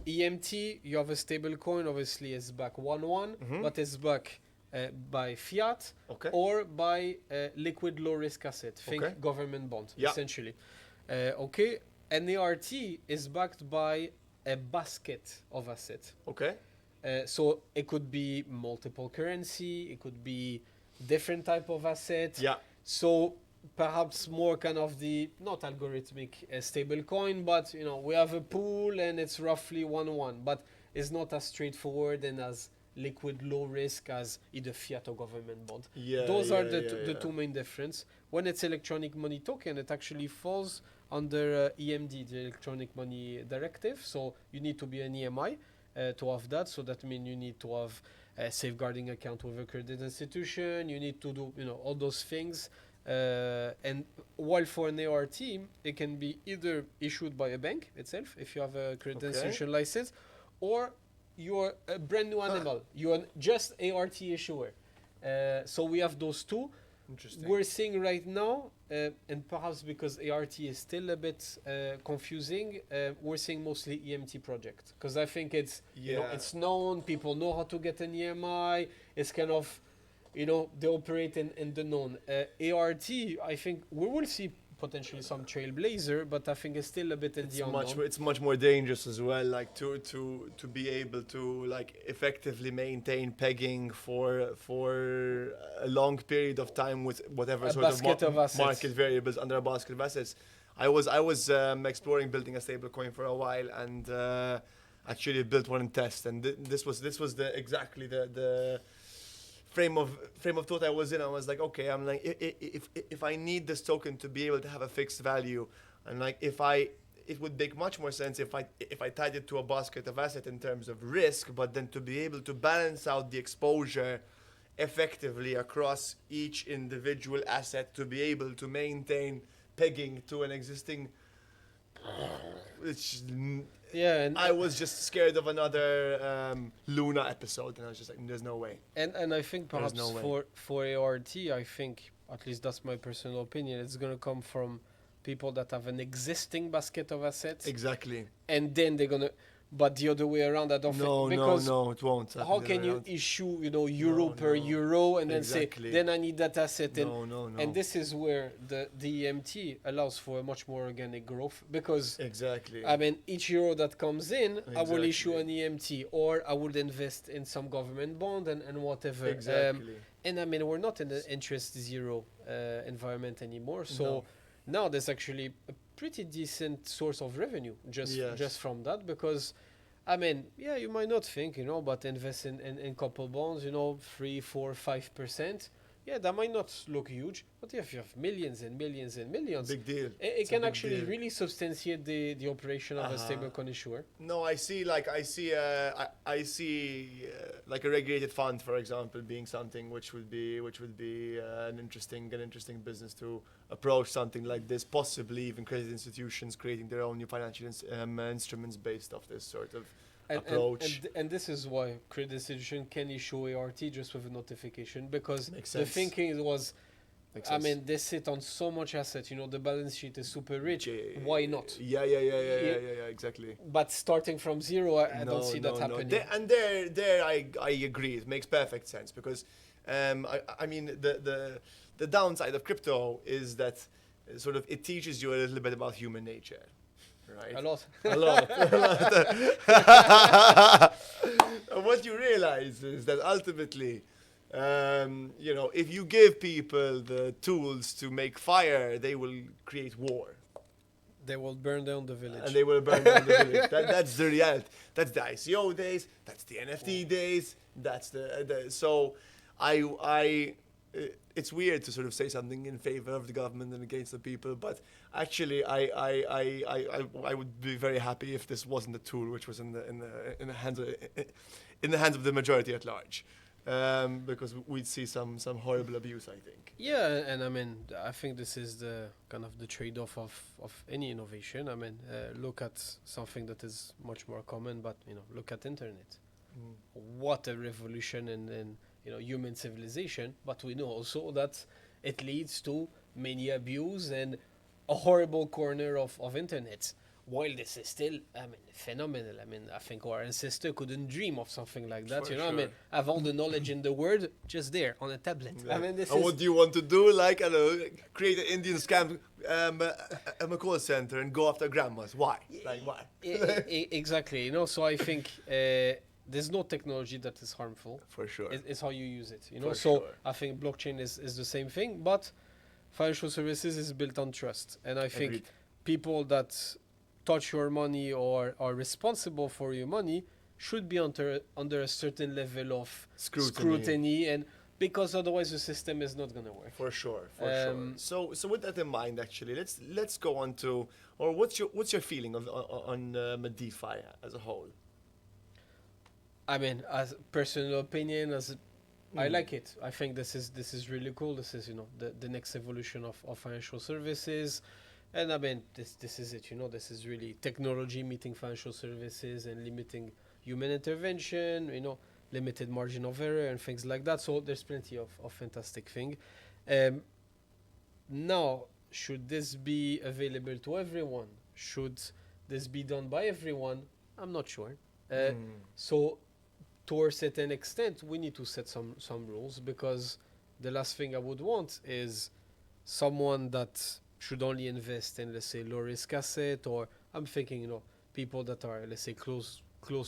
EMT, you have a stable coin, obviously it's back 1-1, but it's back by fiat Okay. or by liquid low risk asset. Think Okay. government bond, Yeah. essentially. Okay, an ART is backed by a basket of asset. Okay. So it could be multiple currency, it could be different type of asset. Yeah. So perhaps more kind of the not algorithmic stable coin, but we have a pool and it's roughly 1-1, but it's not as straightforward and as liquid low risk as either fiat or government bond. Yeah. Those yeah, are the yeah, the two main difference. When it's electronic money token, it actually falls under EMD, the Electronic Money Directive. So you need to be an EMI to have that. So that means you need to have a safeguarding account with a credit institution. You need to do all those things. And while for an ART, it can be either issued by a bank itself, if you have a credit Okay. institution license, or you're a brand new animal. You're just ART issuer. So we have those two. Interesting. We're seeing right now, and perhaps because ART is still a bit confusing, we're seeing mostly EMT project, because I think it's it's known, people know how to get an EMI. It's kind of they operate in the known. ART, I think we will see potentially some trailblazer, but I think it's still a bit in the unknown. It's much more dangerous as well, like to be able to like effectively maintain pegging for a long period of time with whatever A sort of, basket of assets. market variables under a basket of assets. I was exploring building a stable coin for a while, and actually built one in test, and this was the exactly the frame of thought I was in. I was like, okay, I'm like, if I need this token to be able to have a fixed value, and like it would make much more sense if I tied it to a basket of asset in terms of risk, but then to be able to balance out the exposure effectively across each individual asset, to be able to maintain pegging to an existing. And I was just scared of another Luna episode, and I was just like, there's no way. And I think There's perhaps no way. for ART, I think, at least that's my personal opinion, it's going to come from people that have an existing basket of assets, Exactly. and then they're going to, but the other way around, I don't think, because no, it won't. how can you issue, euro per euro and then Exactly. say, then I need that asset, No. and this is where the EMT allows for a much more organic growth, because Exactly. I mean, each euro that comes in, I will issue Exactly. an EMT, or I would invest in some government bond and whatever. Exactly. And I mean, we're not in the interest zero environment anymore. So No. now there's actually a pretty decent source of revenue just from that, because I mean, yeah, you might not think, but invest in couple bonds, 3, 4, 5%. Yeah, that might not look huge, but if you have millions and millions and millions, Big deal. it It's a can big actually deal. really substantiate the operation of a Uh-huh. stablecoin issuer. No, I see like a regulated fund, for example, being something which would be an interesting business to approach something like this. Possibly even credit institutions creating their own new financial instruments based off this sort of approach. And this is why credit institution can issue ART just with a notification, because Makes the sense. thinking was, Makes I sense. mean, they sit on so much asset, the balance sheet is super rich. Yeah. Why not? Yeah, exactly. But starting from zero, I don't see that happening. There, I agree. It makes perfect sense, because, I mean, the downside of crypto is that sort of it teaches you a little bit about human nature, right? A lot. A lot. And what you realize is that ultimately, if you give people the tools to make fire, they will create war. They will burn down the village. And they will burn down the village. That's the reality. That's the ICO days. That's the NFT days. That's the so I it's weird to sort of say something in favor of the government and against the people, but actually I would be very happy if this wasn't a tool which was in the hands of the majority at large. Because we'd see some horrible abuse, I think. Yeah, and I mean, I think this is the kind of the trade-off of any innovation. I mean, look at something that is much more common, but look at internet. What a revolution in human civilization! But we know also that it leads to many abuse and a horrible corner of internet. while this is still, phenomenal. I think our ancestor couldn't dream of something like that. For You know, sure. have all the knowledge in the world just there on a tablet. This And is what do you want to do? Like, I don't know, create an Indian scam a call center and go after grandmas. Why? Like, why? exactly. You know, so I think there's no technology that is harmful. For sure. It's how you use it. You know, For so sure. I think blockchain is the same thing, but financial services is built on trust, and I think Agreed. people that touch your money or are responsible for your money should be under a certain level of scrutiny, and because otherwise the system is not going to work. For sure, for sure. So with that in mind, actually, let's go on to, or what's your feeling on DeFi as a whole? As personal opinion, I like it. I think this is really cool. This is the next evolution of financial services, and this is it. This is really technology meeting financial services and limiting human intervention. Limited margin of error and things like that. So there's plenty of fantastic thing. Now, should this be available to everyone? Should this be done by everyone? I'm not sure. So to a certain extent, we need to set some rules, because the last thing I would want is someone that should only invest in, let's say, low risk asset, or I'm thinking, people that are, let's say, close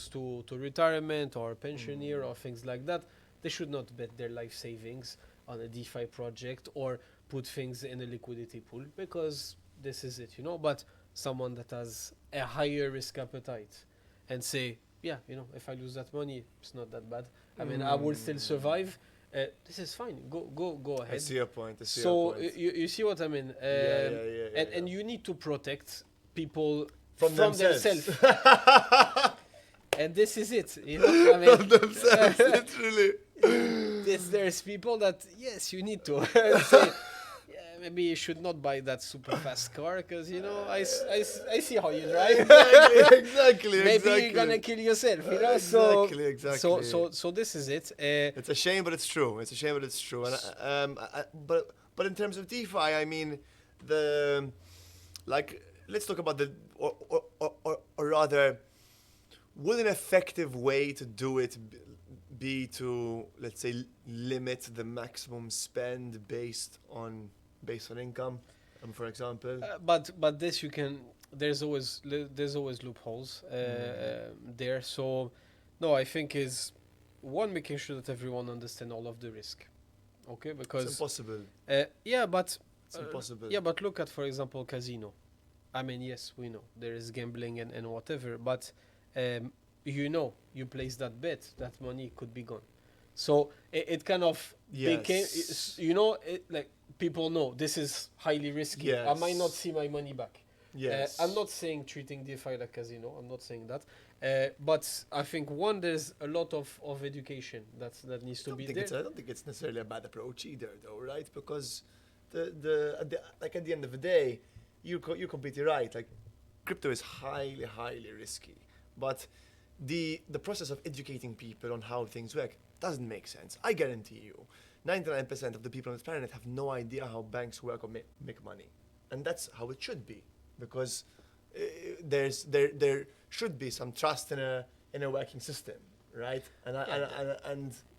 to retirement or pensioner or things like that. They should not bet their life savings on a DeFi project or put things in a liquidity pool, because this is it, But someone that has a higher risk appetite and say, yeah, if I lose that money, it's not that bad. I will still survive. This is fine. Go ahead. I see your point. You see what I mean? And you need to protect people from themselves. And this is it. From themselves, literally. There's people that, yes, you need to say, maybe you should not buy that super fast car, because I see how you drive. Exactly. Maybe you're gonna kill yourself. Exactly. So this is it. It's a shame, but it's true. And but in terms of DeFi, let's talk about or rather, would an effective way to do it be to, let's say, limit the maximum spend based on income, for example? But this you can. There's always loopholes there. So no, I think is one, making sure that everyone understand all of the risk. Okay, because it's impossible. But it's impossible. But look at, for example, casino. Yes, we know there is gambling and whatever, but you place that bet, that money could be gone. So it kind of became, like, people know this is highly risky. Yes. I might not see my money back. Yes. I'm not saying treating DeFi like casino. I'm not saying that. But I think, one, there's a lot of education that needs to be there. I don't think it's necessarily a bad approach either, though, right? Because at the end of the day, you're completely right. Like, crypto is highly, highly risky, but the process of educating people on how things work doesn't make sense. I guarantee you, 99% of the people on this planet have no idea how banks work or make money, and that's how it should be, because there should be some trust in a working system, right? And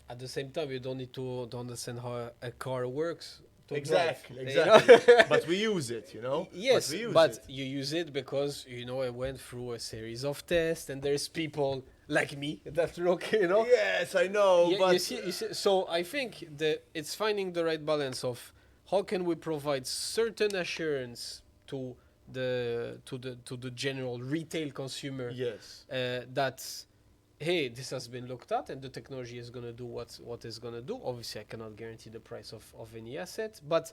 at the same time, you don't need to understand how a car works. Exactly. But we use it, Yes, but you use it because, I went through a series of tests, and there's people like me that look, Yes, I know, but... You see, so I think it's finding the right balance of how can we provide certain assurance to the general retail consumer. Yes. That, hey, this has been looked at and the technology is going to do what it's going to do. Obviously, I cannot guarantee the price of any asset. But,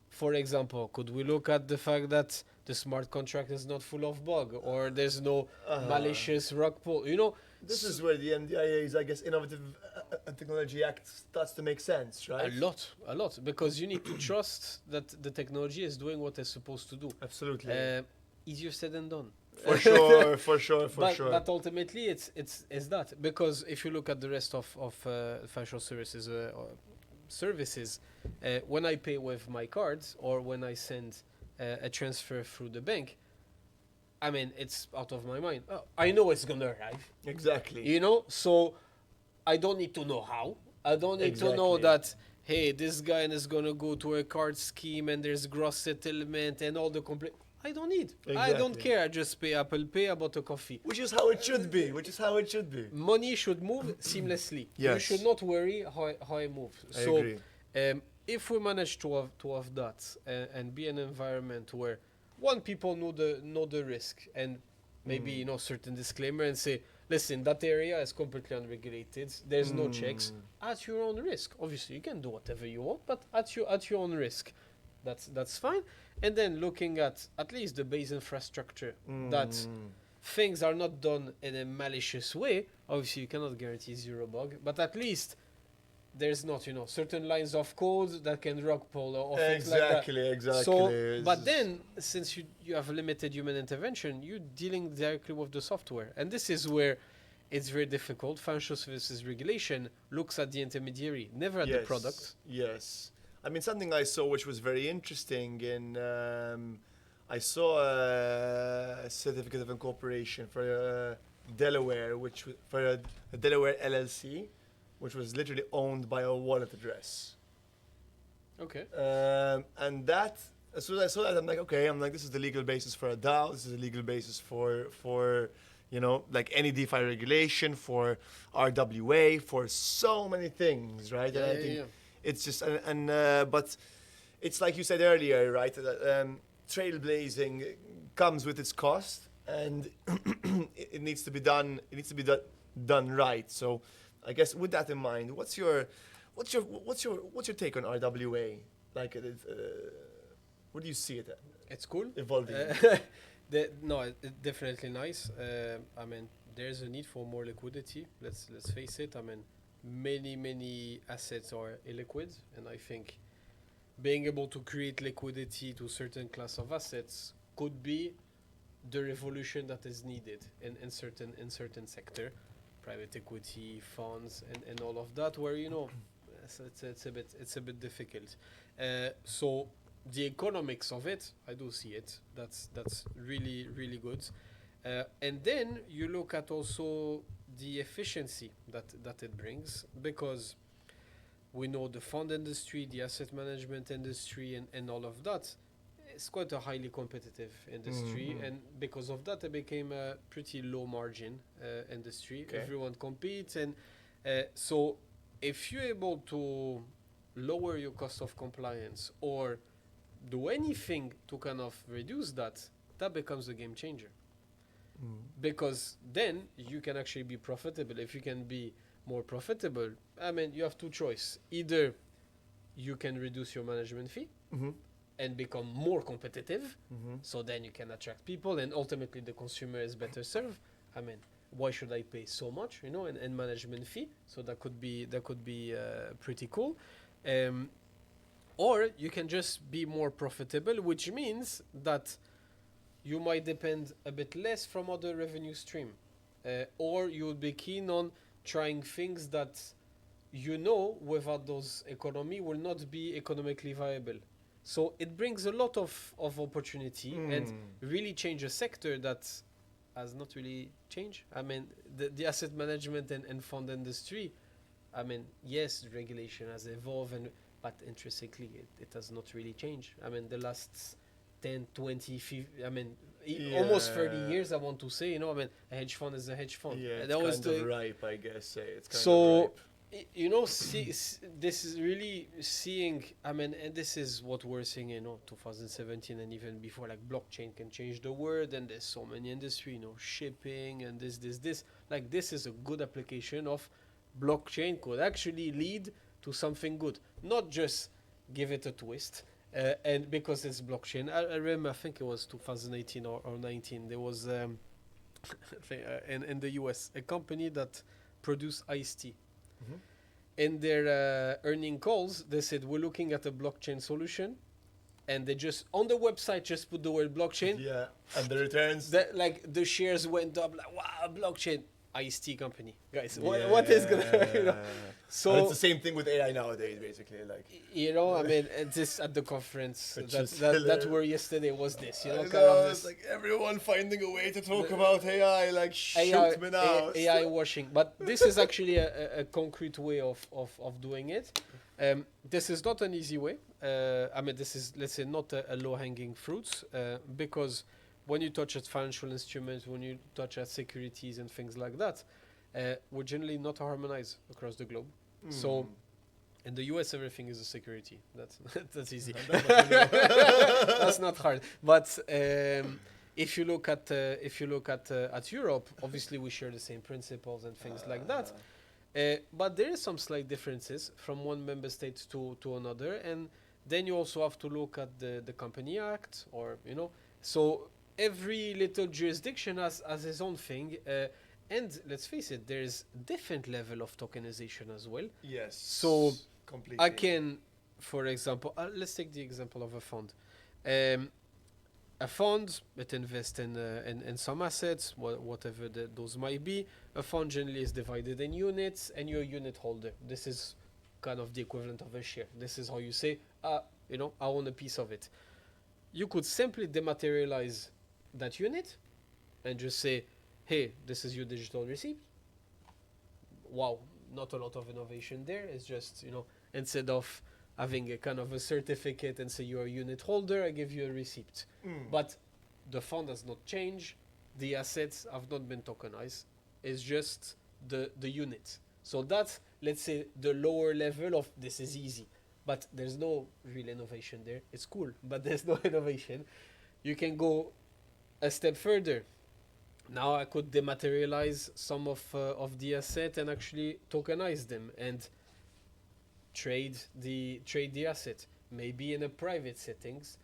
for example, could we look at the fact that the smart contract is not full of bug, or there's no malicious rug pull? This is where the NDIA's, I guess, Innovative Technology Act starts to make sense, right? A lot. Because you need to trust that the technology is doing what it's supposed to do. Absolutely. Easier said than done. For sure. But ultimately, it's that, because if you look at the rest of financial services, when I pay with my cards or when I send a transfer through the bank, I mean, it's out of my mind. I know it's gonna arrive. Exactly. You know, so I don't need to know how. I don't need to know Exactly. that, hey, this guy is gonna go to a card scheme and there's gross settlement and all the complete. I don't need. I don't Exactly. care. I just pay Apple Pay about a coffee. Which is how it should be. Which is how it should be. Money should move seamlessly. You Yes. should not worry how it moves. I So, agree. if we manage to have that and be an environment where one people know the risk and maybe certain disclaimer and say, listen, that area is completely unregulated. There's no checks at your own risk. Obviously, you can do whatever you want, but at your own risk. That's fine. And then looking at least the base infrastructure that things are not done in a malicious way. Obviously, you cannot guarantee zero bug, but at least there's not, certain lines of code that can rug pull or things like that. Exactly. So, but then, since you have limited human intervention, you're dealing directly with the software. And this is where it's very difficult. Financial services regulation looks at the intermediary, never at the product. Yes. I mean, something I saw which was very interesting I saw a certificate of incorporation for Delaware, for a Delaware LLC, which was literally owned by a wallet address. Okay. And that, as soon as I saw that, I'm like, this is the legal basis for a DAO. This is the legal basis for like any DeFi regulation, for RWA, for so many things, right? Yeah, and I think it's just, but it's like you said earlier, right? That trailblazing comes with its cost, and it needs to be done. It needs to be done right. So, I guess with that in mind, what's your take on RWA? Like, where do you see it It's cool. evolving? It's definitely nice. I mean, there's a need for more liquidity. Let's face it. I mean, many assets are illiquid, and I think being able to create liquidity to certain class of assets could be the revolution that is needed in certain sector, private equity funds and all of that, where it's a bit difficult. So the economics of it, I do see it. That's really good. And then you look at also the efficiency that it brings, because we know the fund industry, the asset management industry, and all of that. It's quite a highly competitive industry, and because of that, it became a pretty low margin industry. Okay. Everyone competes, and so if you're able to lower your cost of compliance or do anything to kind of reduce that becomes a game changer. Because then you can actually be profitable. If you can be more profitable, I mean, you have two choices. Either you can reduce your management fee and become more competitive, so then you can attract people, and ultimately the consumer is better served. I mean, why should I pay so much, in management fee? So that could be pretty cool. Or you can just be more profitable, which means that you might depend a bit less from other revenue stream, or you would be keen on trying things that without those economy will not be economically viable. So it brings a lot of opportunity and really change a sector that has not really changed. I mean, the asset management and fund industry, I mean, yes, regulation has evolved, but intrinsically it has not really changed. I mean, the last 10, 20, 50, I mean, almost 30 years, I want to say, I mean, a hedge fund is a hedge fund. Yeah, And it's that was kind of ripe, I guess. It's kind so, of ripe. this is really seeing, I mean, and this is what we're seeing, 2017 and even before, like blockchain can change the world, and there's so many industry, shipping and this. Like, this is a good application of blockchain could actually lead to something good, not just give it a twist. And because it's blockchain, I remember, I think it was 2018 or 19, there was in the US, a company that produced iced tea. In their earning calls, they said, we're looking at a blockchain solution, and they just, on the website, just put the word blockchain. Yeah, and the returns. The shares went up, like, wow, blockchain. iced tea company, guys. What is gonna, you know? So and it's the same thing with AI nowadays, basically. Like, you know, I mean, this at the conference Which that is that hilarious. were yesterday was this, you know, I kind of know, this it's like everyone finding a way to talk about AI. Like, shoot AI, me now. AI washing. But this is actually a concrete way of doing it. This is not an easy way. I mean, this is, let's say, not a low-hanging fruit because when you touch at financial instruments, when you touch at securities and things like that, we're generally not harmonized across the globe. So in the US, everything is a security. That's easy. That's not hard. But if you look at Europe, obviously we share the same principles and things like that. But there is some slight differences from one member state to another, and then you also have to look at the Company Act, or you know. So every little jurisdiction has its own thing. And let's face it, there's different level of tokenization as well. Yes. So completely. I can, for example, let's take the example of a fund. A fund, it invests in some assets, whatever those might be. A fund generally is divided in units, and you're a unit holder. This is kind of the equivalent of a share. This is how you say, you know, I own a piece of it. You could simply dematerialize that unit and just say, hey, this is your digital receipt. Wow, not a lot of innovation there. It's just, you know, instead of having a kind of a certificate and say you're a unit holder, I give you a receipt. But the fund has not changed. The assets have not been tokenized. It's just the unit. So that's, let's say, the lower level of this is easy. But there's no real innovation there. It's cool, but there's no innovation. You can go a step further. Now I could dematerialize some of the asset and actually tokenize them and trade the asset. Maybe in a private settings.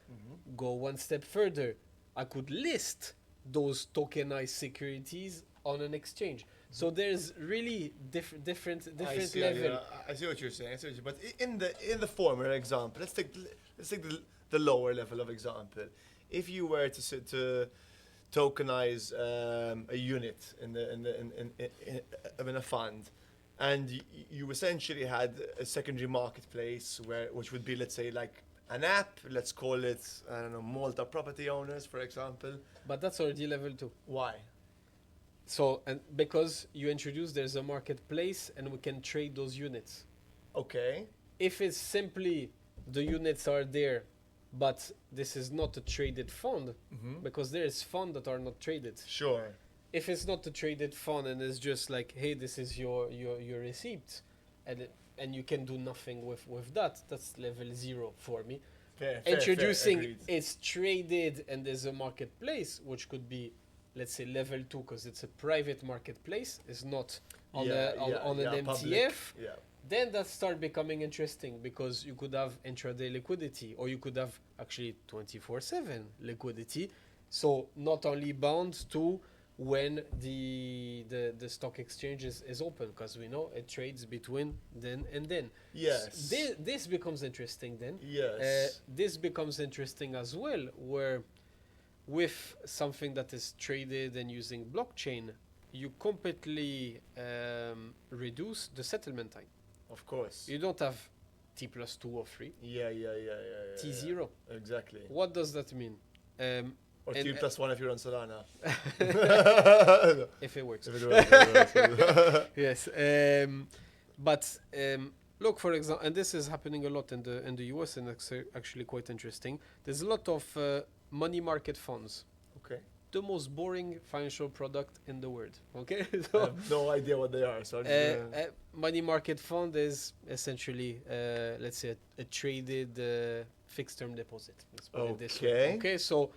Go one step further. I could list those tokenized securities on an exchange. So there's really different level. I see what you're saying. But in the former example, let's take the lower level of example. If you were to tokenize a unit in a fund, and you essentially had a secondary marketplace which would be, let's say, like an app. Let's call it, I don't know, Malta property owners, for example. But that's already level 2. Why? So, and because you introduce, there's a marketplace and we can trade those units. Okay. If it's simply the units are there, but this is not a traded fund, because there is funds that are not traded. Sure. If it's not a traded fund and it's just like, hey, this is your receipt, and you can do nothing with that, that's level 0 for me. Fair, Introducing it's traded and there's a marketplace, which could be, let's say, level 2, because it's a private marketplace, it's not on an MTF. Public. Yeah. Then that start becoming interesting, because you could have intraday liquidity, or you could have actually 24/7 liquidity. So not only bound to when the stock exchange is open, because we know it trades between then and then. Yes. This becomes interesting then. Yes. This becomes interesting as well, where with something that is traded and using blockchain, you completely reduce the settlement time. Of course. You don't have T+2 or 3. Yeah. T0. Exactly. What does that mean? Or T+1 if you're on Solana. If it works. If it works. Yes. But look, for example, and this is happening a lot in the US, and it's actually quite interesting. There's a lot of money market funds. Okay. The most boring financial product in the world. Okay. I have no idea what they are. So money market fund is essentially, let's say, a traded fixed term deposit. Let's put it this way. Okay. So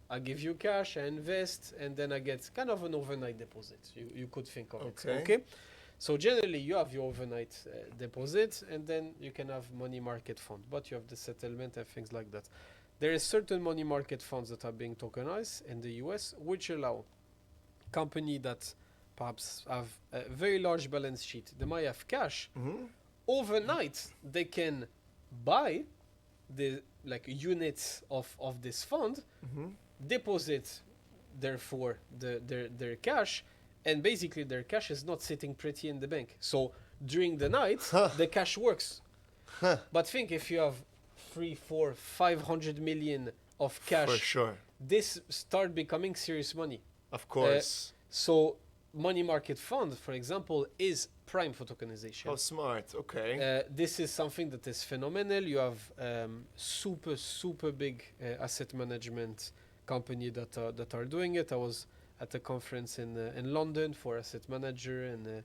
I give you cash, I invest, and then I get kind of an overnight deposit. You could think of it. Okay. So generally, you have your overnight deposit, and then you can have money market fund, but you have the settlement and things like that. There is certain money market funds that are being tokenized in the US, which allow company that perhaps have a very large balance sheet. They might have cash. Overnight, they can buy the units of this fund, deposit therefore their cash, and basically their cash is not sitting pretty in the bank. So during the night, the cash works. But think if you have 3, 4, 500 million of cash, For sure. this start becoming serious money. Of course. So money market fund, for example, is prime for tokenization. How smart. Okay. This is something that is phenomenal. You have super big asset management company that are doing it. I was at a conference in London for asset manager and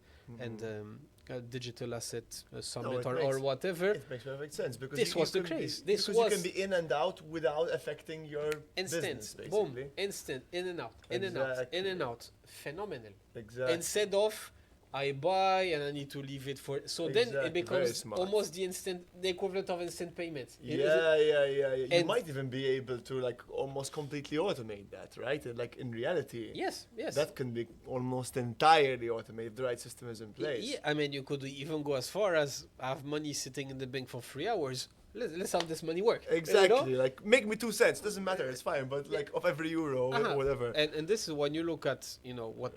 digital asset summit or whatever. It makes perfect sense because This was the can be- craze. This because was you can be in and out without affecting your instant, business, boom, basically. instant, in and out, in and out, in and out. Phenomenal. Exactly. Instead of I buy and I need to leave it for so then Exactly, it very becomes smart. almost the equivalent of instant payment. Yeah. You And- might even be able to like almost completely automate that, right? And, like in reality, Yes. that can be almost entirely automated if the right system is in place. Yeah, I mean, you could even go as far as have money sitting in the bank for 3 hours. Let's have this money work. Exactly. Like make me 2 cents. Doesn't matter. It's fine. But like of every euro Uh-huh. or whatever. And this is when you look at what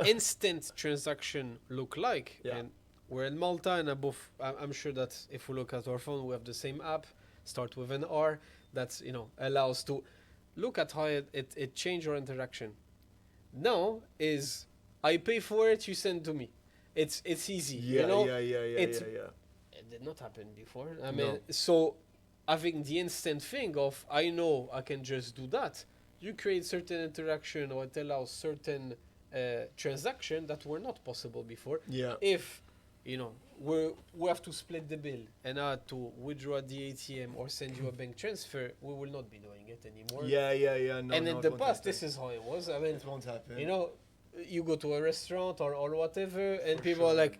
instant transaction look like. Yeah. And we're in Malta, and I'm sure that if we look at our phone, we have the same app. Start with an R. That's allows to look at how it change our interaction. Now is I pay for it, you send to me. It's easy. Yeah. It's- It did not happen before. I mean, so having the instant thing of I know I can just do that, you create certain interaction or it allows certain transaction that were not possible before. Yeah. If we have to split the bill and I had to withdraw at the ATM or send you a bank transfer, we will not be doing it anymore. Yeah. No, and no, in it the won't past, happen. this is how it was. I mean, It won't happen. you go to a restaurant or whatever, and For people are sure. like,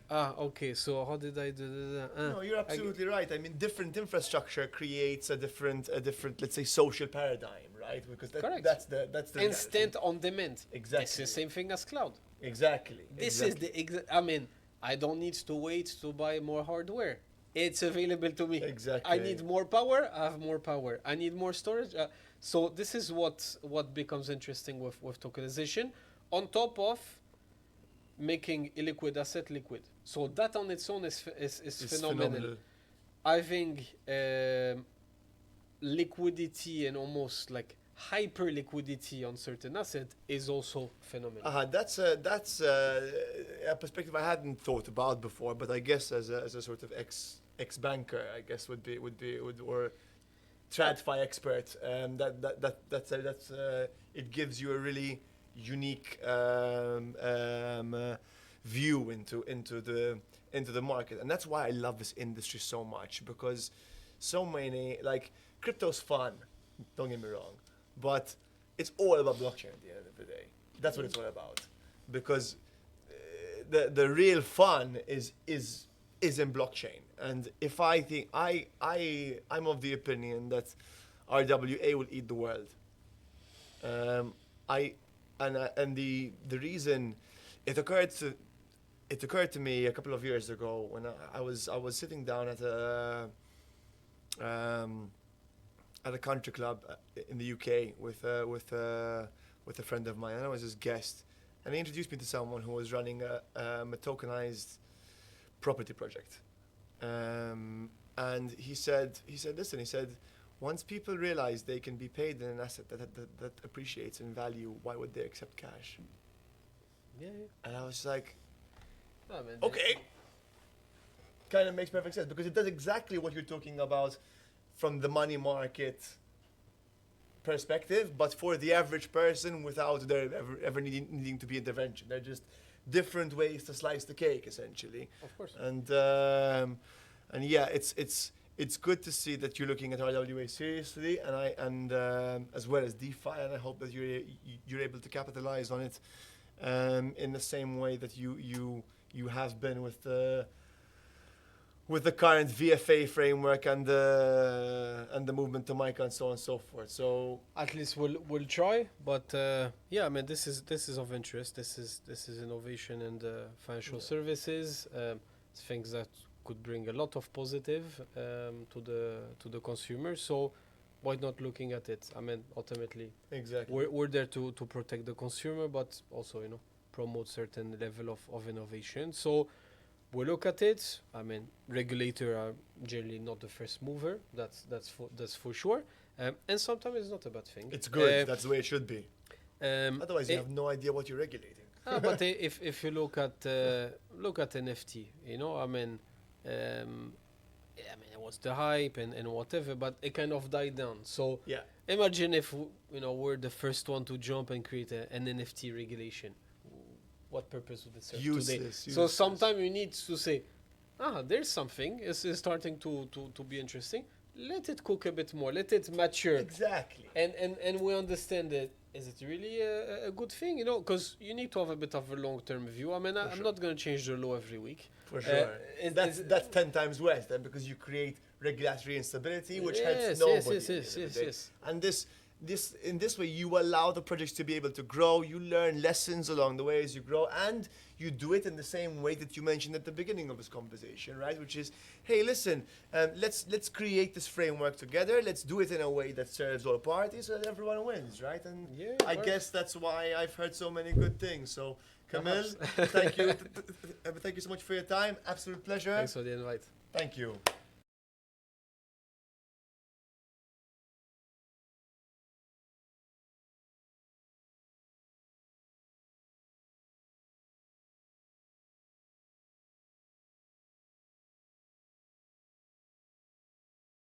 okay, so how did I do that? No, you're absolutely right. I mean, different infrastructure creates a different, let's say, social paradigm, right? Because Correct. that's the Instant on demand. Exactly. It's the same thing as cloud. Exactly. This is the I mean, I don't need to wait to buy more hardware. It's available to me. Exactly. I need more power. I have more power. I need more storage. So this is what becomes interesting with tokenization, on top of making illiquid asset liquid. So that on its own is It's phenomenal. I think liquidity and almost like hyper liquidity on certain asset is also phenomenal. That's a perspective I hadn't thought about before, but I guess as a sort of ex banker, I guess would or TradFi expert, that's it gives you a really unique view into the market, and that's why I love this industry so much, because so many like crypto's fun, don't get me wrong, but it's all about blockchain at the end of the day. That's what it's all about, because the real fun is in blockchain. And if I think I'm of the opinion that RWA will eat the world. And the reason it occurred to me a couple of years ago when I was sitting down at a country club in the UK with a friend of mine, and I was his guest, and he introduced me to someone who was running a tokenized property project, and he said, listen, he said, once people realize they can be paid in an asset that appreciates in value, why would they accept cash? Yeah. And I was like, I mean, okay, kind of makes perfect sense, because it does exactly what you're talking about from the money market perspective, but for the average person without there ever needing to be intervention. They're just different ways to slice the cake, essentially. Of course. And yeah, it's good to see that you're looking at RWA seriously, and as well as DeFi, and I hope that you're able to capitalize on it in the same way that you have been with the current VFA framework and the movement to MiCA and so on and so forth. So At least we'll try, but yeah, I mean this is of interest. This is innovation and financial services, things that could bring a lot of positive to the consumer. So why not looking at it? I mean, ultimately exactly. we're there to protect the consumer, but also promote certain level of innovation. So we look at it. I mean, regulator are generally not the first mover. That's for sure. And sometimes it's not a bad thing. It's good. That's the way it should be. Otherwise, you it- have no idea what you're regulating. but if you look at NFT, you know, I mean, it was the hype and whatever, but it kind of died down. So Yeah. imagine if we're the first one to jump and create an NFT regulation. What purpose would it serve today? Useless. So sometimes you need to say, there's something. It's starting to be interesting. Let it cook a bit more. Let it mature. Exactly. And we understand that. Is it really a good thing? You know, because you need to have a bit of a long-term view. I mean, I'm sure. not going to change the law every week. For sure. That's 10 times worse then, because you create regulatory instability, which helps nobody. Yes. And in this way, you allow the projects to be able to grow. You learn lessons along the way as you grow, and you do it in the same way that you mentioned at the beginning of this conversation, right? Which is, hey, listen, let's create this framework together. Let's do it in a way that serves all parties, so that everyone wins, right? And Yeah, I guess that's why I've heard so many good things. So, Camille, thank you so much for your time. Absolute pleasure. Thanks for the invite. Thank you.